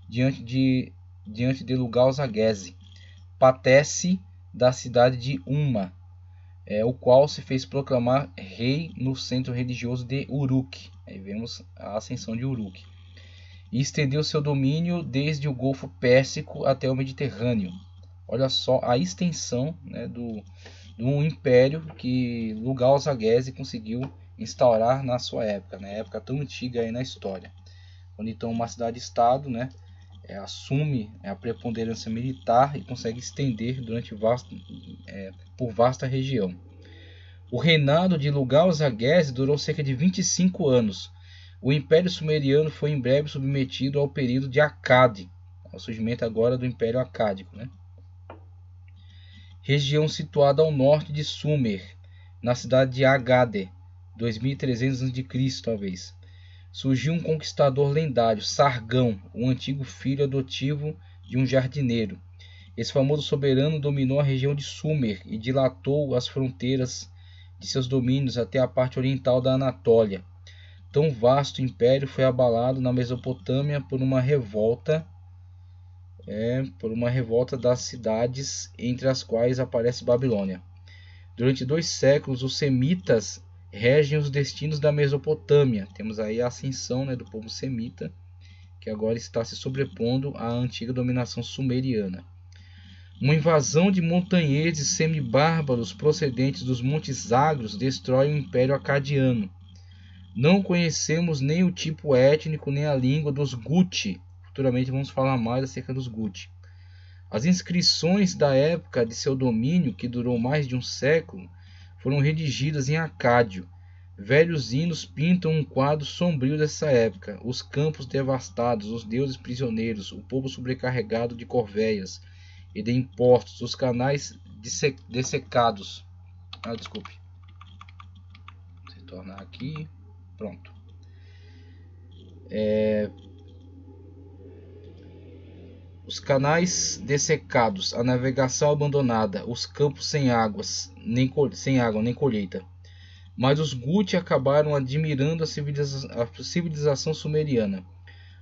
Speaker 1: diante de Lugal-Zaghezi, patesse da cidade de Umma, o qual se fez proclamar rei no centro religioso de Uruk. Aí vemos a ascensão de Uruk. E estendeu seu domínio desde o Golfo Pérsico até o Mediterrâneo. Olha só a extensão, né, do império que Lugal-Zaghezi conseguiu instaurar na sua época, na época tão antiga aí na história. Quando então uma cidade-estado, né, assume a preponderância militar e consegue estender por vasta região. O reinado de Lugal-Zaghezi durou cerca de 25 anos. O Império Sumeriano foi em breve submetido ao período de Akkad, ao surgimento agora do Império Acádico, né? Região situada ao norte de Sumer, na cidade de Agade, 2300 a.C., talvez. Surgiu um conquistador lendário, Sargão, um antigo filho adotivo de um jardineiro. Esse famoso soberano dominou a região de Sumer e dilatou as fronteiras de seus domínios até a parte oriental da Anatólia. Tão vasto império foi abalado na Mesopotâmia por uma revolta das cidades, entre as quais aparece Babilônia. Durante 2 séculos, os semitas regem os destinos da Mesopotâmia. Temos aí a ascensão, né, do povo semita, que agora está se sobrepondo à antiga dominação sumeriana. Uma invasão de montanheses semibárbaros procedentes dos Montes Zagros destrói o Império Acadiano. Não conhecemos nem o tipo étnico nem a língua dos Guti. Futuramente vamos falar mais acerca dos Guti. As inscrições da época de seu domínio, que durou mais de um século, foram redigidas em acádio. Velhos hinos pintam um quadro sombrio dessa época. Os campos devastados, os deuses prisioneiros, o povo sobrecarregado de corveias e de impostos, os canais dessecados. Desculpe. Vou retornar aqui. Pronto. Os canais dessecados, a navegação abandonada, os campos sem água nem colheita. Mas os Guti acabaram admirando a civilização sumeriana.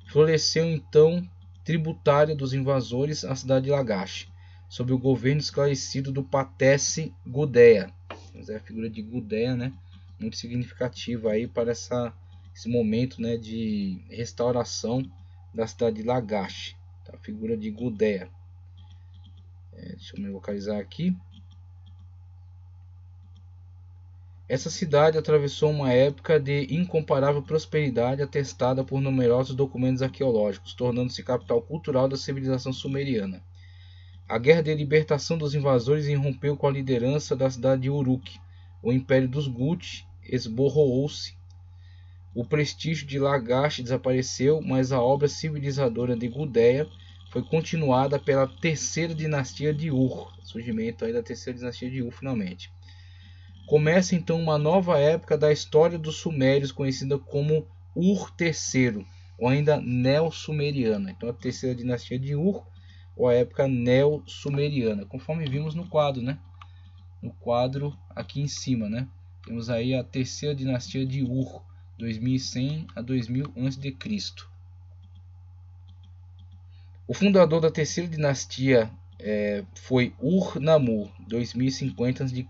Speaker 1: Floresceu então, tributária dos invasores, a cidade de Lagash, sob o governo esclarecido do Patesse Gudea. A figura de Gudea, né, muito significativa aí para esse momento, né, de restauração da cidade de Lagash. A figura de Gudea. Deixa eu me localizar aqui. Essa cidade atravessou uma época de incomparável prosperidade atestada por numerosos documentos arqueológicos, tornando-se capital cultural da civilização sumeriana. A guerra de libertação dos invasores irrompeu com a liderança da cidade de Uruk. O império dos Guti esborroou-se. O prestígio de Lagash desapareceu, mas a obra civilizadora de Gudea foi continuada pela terceira dinastia de Ur. Surgimento aí da terceira dinastia de Ur, finalmente. Começa então uma nova época da história dos sumérios, conhecida como Ur III, ou ainda Neo-Sumeriana. Então a terceira dinastia de Ur, ou a época Neo-Sumeriana, conforme vimos no quadro, né? No quadro aqui em cima, né? Temos aí a terceira dinastia de Ur, 2100 a 2000 a.C. O fundador da terceira dinastia foi Ur-Nammu, 2050 a.C.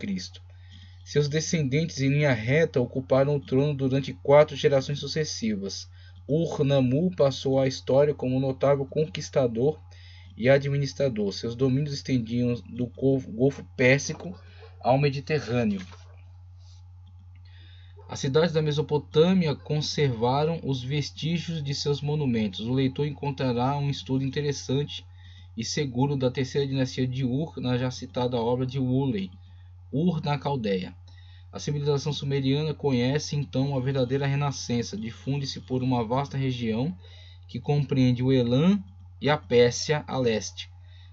Speaker 1: Seus descendentes em linha reta ocuparam o trono durante 4 gerações sucessivas. Ur-Nammu passou à história como um notável conquistador e administrador. Seus domínios estendiam do Golfo Pérsico ao Mediterrâneo. As cidades da Mesopotâmia conservaram os vestígios de seus monumentos. O leitor encontrará um estudo interessante e seguro da terceira dinastia de Ur na já citada obra de Woolley, Ur na Caldeia. A civilização sumeriana conhece então a verdadeira renascença, difunde-se por uma vasta região que compreende o Elam e a Pérsia a leste,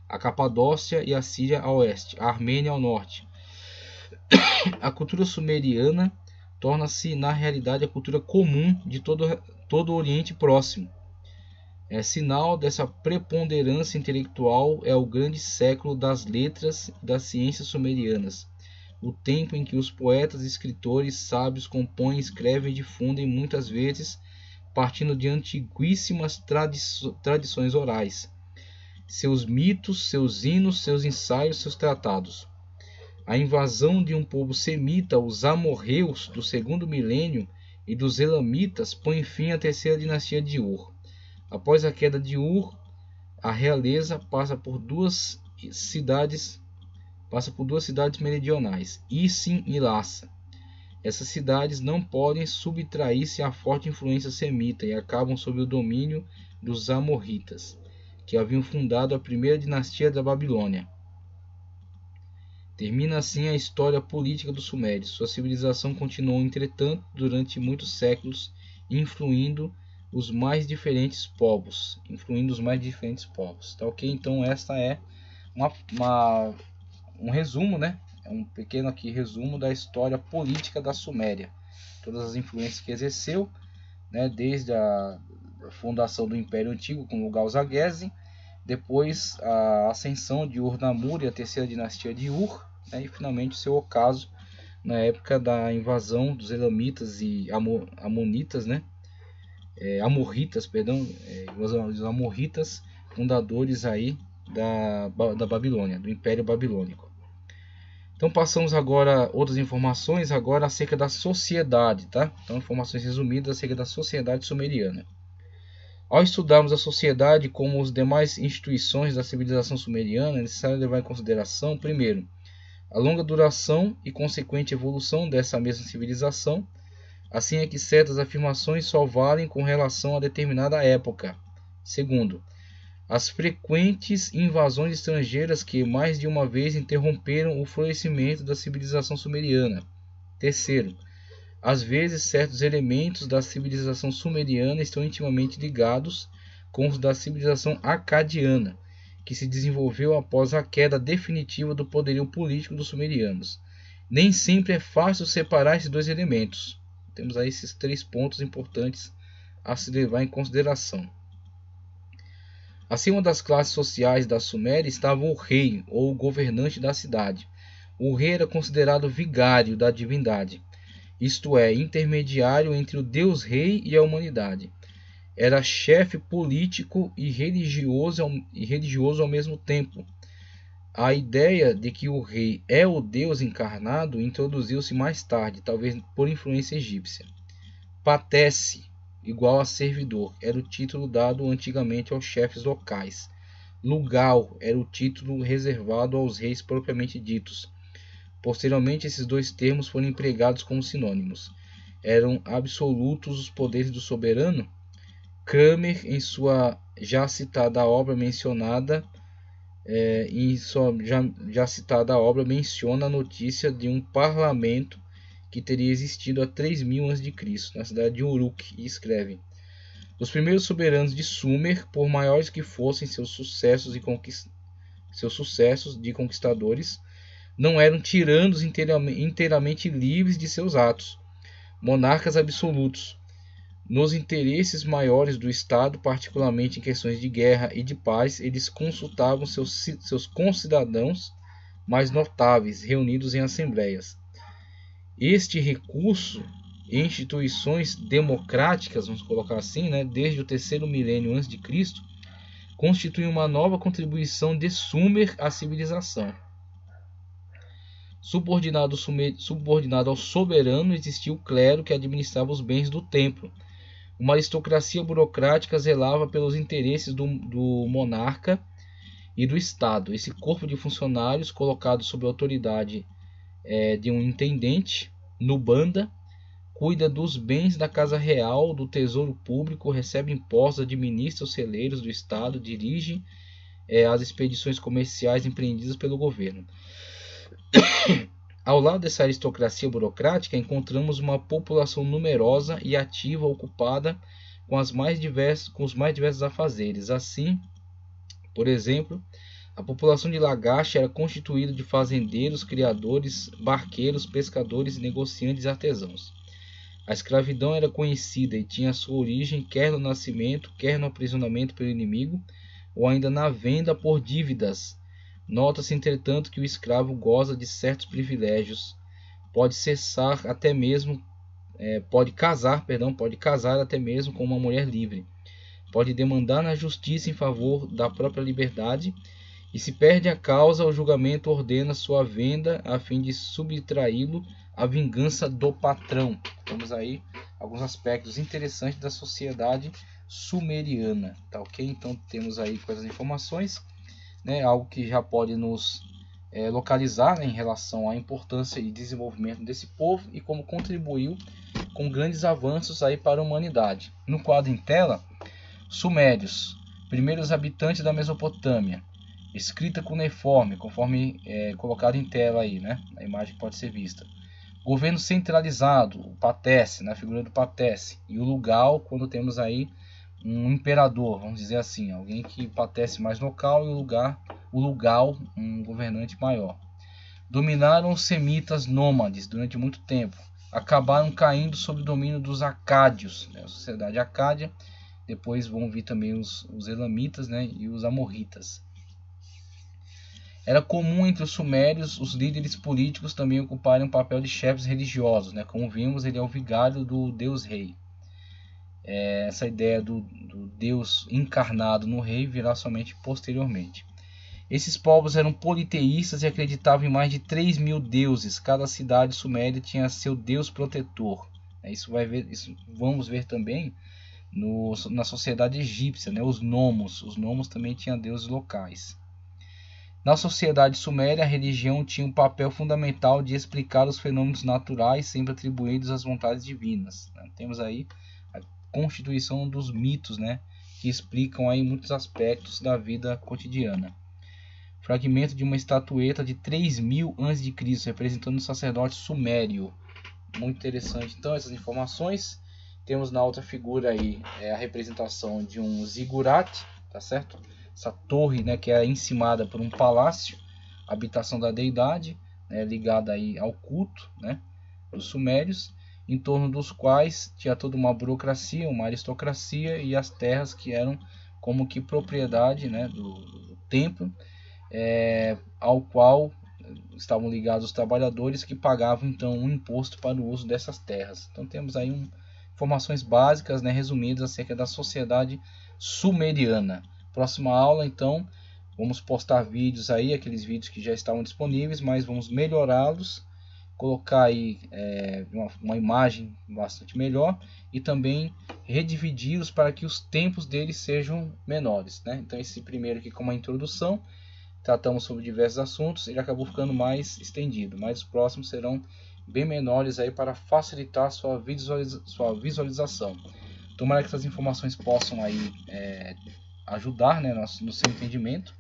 Speaker 1: a Capadócia e a Síria a oeste, a Armênia ao norte. A cultura sumeriana torna-se na realidade a cultura comum de todo o Oriente Próximo. Sinal dessa preponderância intelectual é o grande século das letras e das ciências sumerianas.
Speaker 2: o tempo em que os poetas, escritores, sábios compõem, escrevem e difundem, muitas vezes partindo de antiguíssimas tradições orais, seus mitos, seus hinos, seus ensaios, seus tratados. A invasão de um povo semita, os amorreus, do segundo milênio, e dos elamitas, põe fim à terceira dinastia de Ur. Após a queda de Ur, a realeza passa por duas cidades meridionais, Isin e Lassa. Essas cidades não podem subtrair-se à forte influência semita e acabam sob o domínio dos amorritas, que haviam fundado a primeira dinastia da Babilônia. Termina assim a história política dos sumérios. Sua civilização continuou, entretanto, durante muitos séculos, influindo os mais diferentes povos. Tá ok? Então esta é um resumo, né? É um pequeno aqui resumo da história política da Suméria. Todas as influências que exerceu, né? Desde a fundação do Império Antigo com o Galzagese, depois a ascensão de Ur-Namur e a terceira dinastia de Ur, né? E finalmente o seu ocaso na época da invasão dos Elamitas e Amonitas, né? Amorritas, perdão, os Amorritas, fundadores aí da Babilônia, do Império Babilônico. Então passamos agora outras informações agora acerca da sociedade, tá? Então informações resumidas acerca da sociedade sumeriana. Ao estudarmos a sociedade como as demais instituições da civilização sumeriana, é necessário levar em consideração, primeiro, a longa duração e consequente evolução dessa mesma civilização. Assim é que certas afirmações só valem com relação a determinada época. Segundo, as frequentes invasões estrangeiras que mais de uma vez interromperam o florescimento da civilização sumeriana. Terceiro, às vezes certos elementos da civilização sumeriana estão intimamente ligados com os da civilização acadiana, que se desenvolveu após a queda definitiva do poderio político dos sumerianos. Nem sempre é fácil separar esses dois elementos. Temos aí esses 3 pontos importantes a se levar em consideração. Acima das classes sociais da Suméria estava o rei, ou o governante da cidade. O rei era considerado vigário da divindade, isto é, intermediário entre o Deus-Rei e a humanidade. Era chefe político e religioso ao mesmo tempo. A ideia de que o rei é o Deus encarnado introduziu-se mais tarde, talvez por influência egípcia. Patesse, igual a servidor, era o título dado antigamente aos chefes locais. Lugal era o título reservado aos reis propriamente ditos. Posteriormente, esses dois termos foram empregados como sinônimos. Eram absolutos os poderes do soberano? Kramer, em sua já citada obra menciona a notícia de um parlamento que teria existido há 3000 a.C., na cidade de Uruk, e escreve: os primeiros soberanos de Sumer, por maiores que fossem seus sucessos de conquistadores, não eram tiranos inteiramente livres de seus atos, monarcas absolutos. Nos interesses maiores do Estado, particularmente em questões de guerra e de paz, eles consultavam seus concidadãos mais notáveis, reunidos em assembleias. Este recurso em instituições democráticas, vamos colocar assim, né, desde o terceiro milênio a.C., constitui uma nova contribuição de Sumer à civilização. Subordinado ao soberano, existia o clero que administrava os bens do templo. Uma aristocracia burocrática zelava pelos interesses do monarca e do Estado. Esse corpo de funcionários, colocado sob a autoridade de um intendente, nubanda, cuida dos bens da casa real, do tesouro público, recebe impostos, administra os celeiros do Estado, dirige as expedições comerciais empreendidas pelo governo. Ao lado dessa aristocracia burocrática, encontramos uma população numerosa e ativa ocupada com os mais diversos afazeres. Assim, por exemplo, a população de Lagash era constituída de fazendeiros, criadores, barqueiros, pescadores, negociantes e artesãos. A escravidão era conhecida e tinha sua origem quer no nascimento, quer no aprisionamento pelo inimigo, ou ainda na venda por dívidas Nota-se, entretanto, que o escravo goza de certos privilégios, pode cessar até mesmo, pode casar até mesmo com uma mulher livre, pode demandar na justiça em favor da própria liberdade, e se perde a causa, o julgamento ordena sua venda a fim de subtraí-lo à vingança do patrão. Temos aí alguns aspectos interessantes da sociedade sumeriana, tá ok? Então temos aí com essas informações, né, algo que já pode nos localizar, né, em relação à importância e desenvolvimento desse povo e como contribuiu com grandes avanços aí para a humanidade. No quadro em tela, Sumérios, primeiros habitantes da Mesopotâmia, escrita cuneiforme, conforme colocado em tela aí, né? A imagem pode ser vista. Governo centralizado, o Patesse, na figura do Patesse, e o Lugal, quando temos aí um imperador, vamos dizer assim, alguém que Patesse mais local, e o Lugal, um governante maior. Dominaram os semitas nômades durante muito tempo, acabaram caindo sob o domínio dos acádios, né? A sociedade acádia. Depois vão vir também os elamitas, né? E os amorritas. Era comum entre os sumérios os líderes políticos também ocuparem um papel de chefes religiosos, né? Como vimos, ele é o vigário do deus rei. Essa ideia do deus encarnado no rei virá somente posteriormente. Esses povos eram politeístas e acreditavam em mais de 3.000 deuses. Cada cidade suméria tinha seu deus protetor. Isso vamos ver também na sociedade egípcia, né? Os nomos também tinham deuses locais. Na sociedade suméria, a religião tinha um papel fundamental de explicar os fenômenos naturais sempre atribuídos às vontades divinas. Temos aí a constituição dos mitos, né, que explicam aí muitos aspectos da vida cotidiana. Fragmento de uma estatueta de 3000 a.C., representando o sacerdote sumério. Muito interessante, então, essas informações. Temos na outra figura aí a representação de um zigurat, tá certo? Essa torre, né, que é encimada por um palácio, habitação da deidade, né, ligada aí ao culto, né, dos sumérios, em torno dos quais tinha toda uma burocracia, uma aristocracia e as terras que eram como que propriedade, né, do templo, ao qual estavam ligados os trabalhadores que pagavam então um imposto para o uso dessas terras. Então temos aí informações básicas, né, resumidas acerca da sociedade sumeriana. Próxima aula, então, vamos postar vídeos aí, aqueles vídeos que já estavam disponíveis, mas vamos melhorá-los, colocar aí uma imagem bastante melhor e também redividi-los para que os tempos deles sejam menores, né? Então esse primeiro aqui, como uma introdução, tratamos sobre diversos assuntos, ele acabou ficando mais estendido, mas os próximos serão bem menores aí para facilitar sua visualização. Tomara que essas informações possam aí ajudar, né, no seu entendimento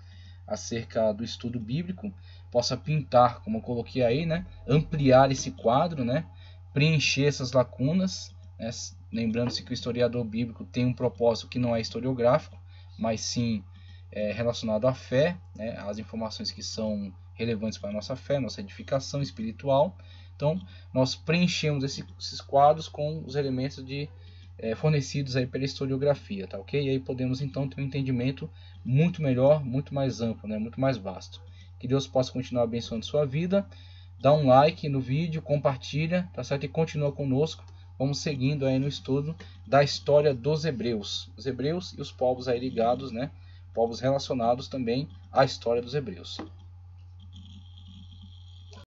Speaker 2: acerca do estudo bíblico, possa pintar, como eu coloquei aí, né, ampliar esse quadro, né, preencher essas lacunas, né, lembrando-se que o historiador bíblico tem um propósito que não é historiográfico, mas sim relacionado à fé, né, às informações que são relevantes para a nossa fé, nossa edificação espiritual. Então, nós preenchemos esses quadros com os elementos fornecidos aí pela historiografia, tá ok? E aí podemos então ter um entendimento muito melhor, muito mais amplo, né? Muito mais vasto. Que Deus possa continuar abençoando sua vida. Dá um like no vídeo, compartilha, tá certo? E continua conosco. Vamos seguindo aí no estudo da história dos hebreus. Os hebreus e os povos aí ligados, né? Povos relacionados também à história dos hebreus.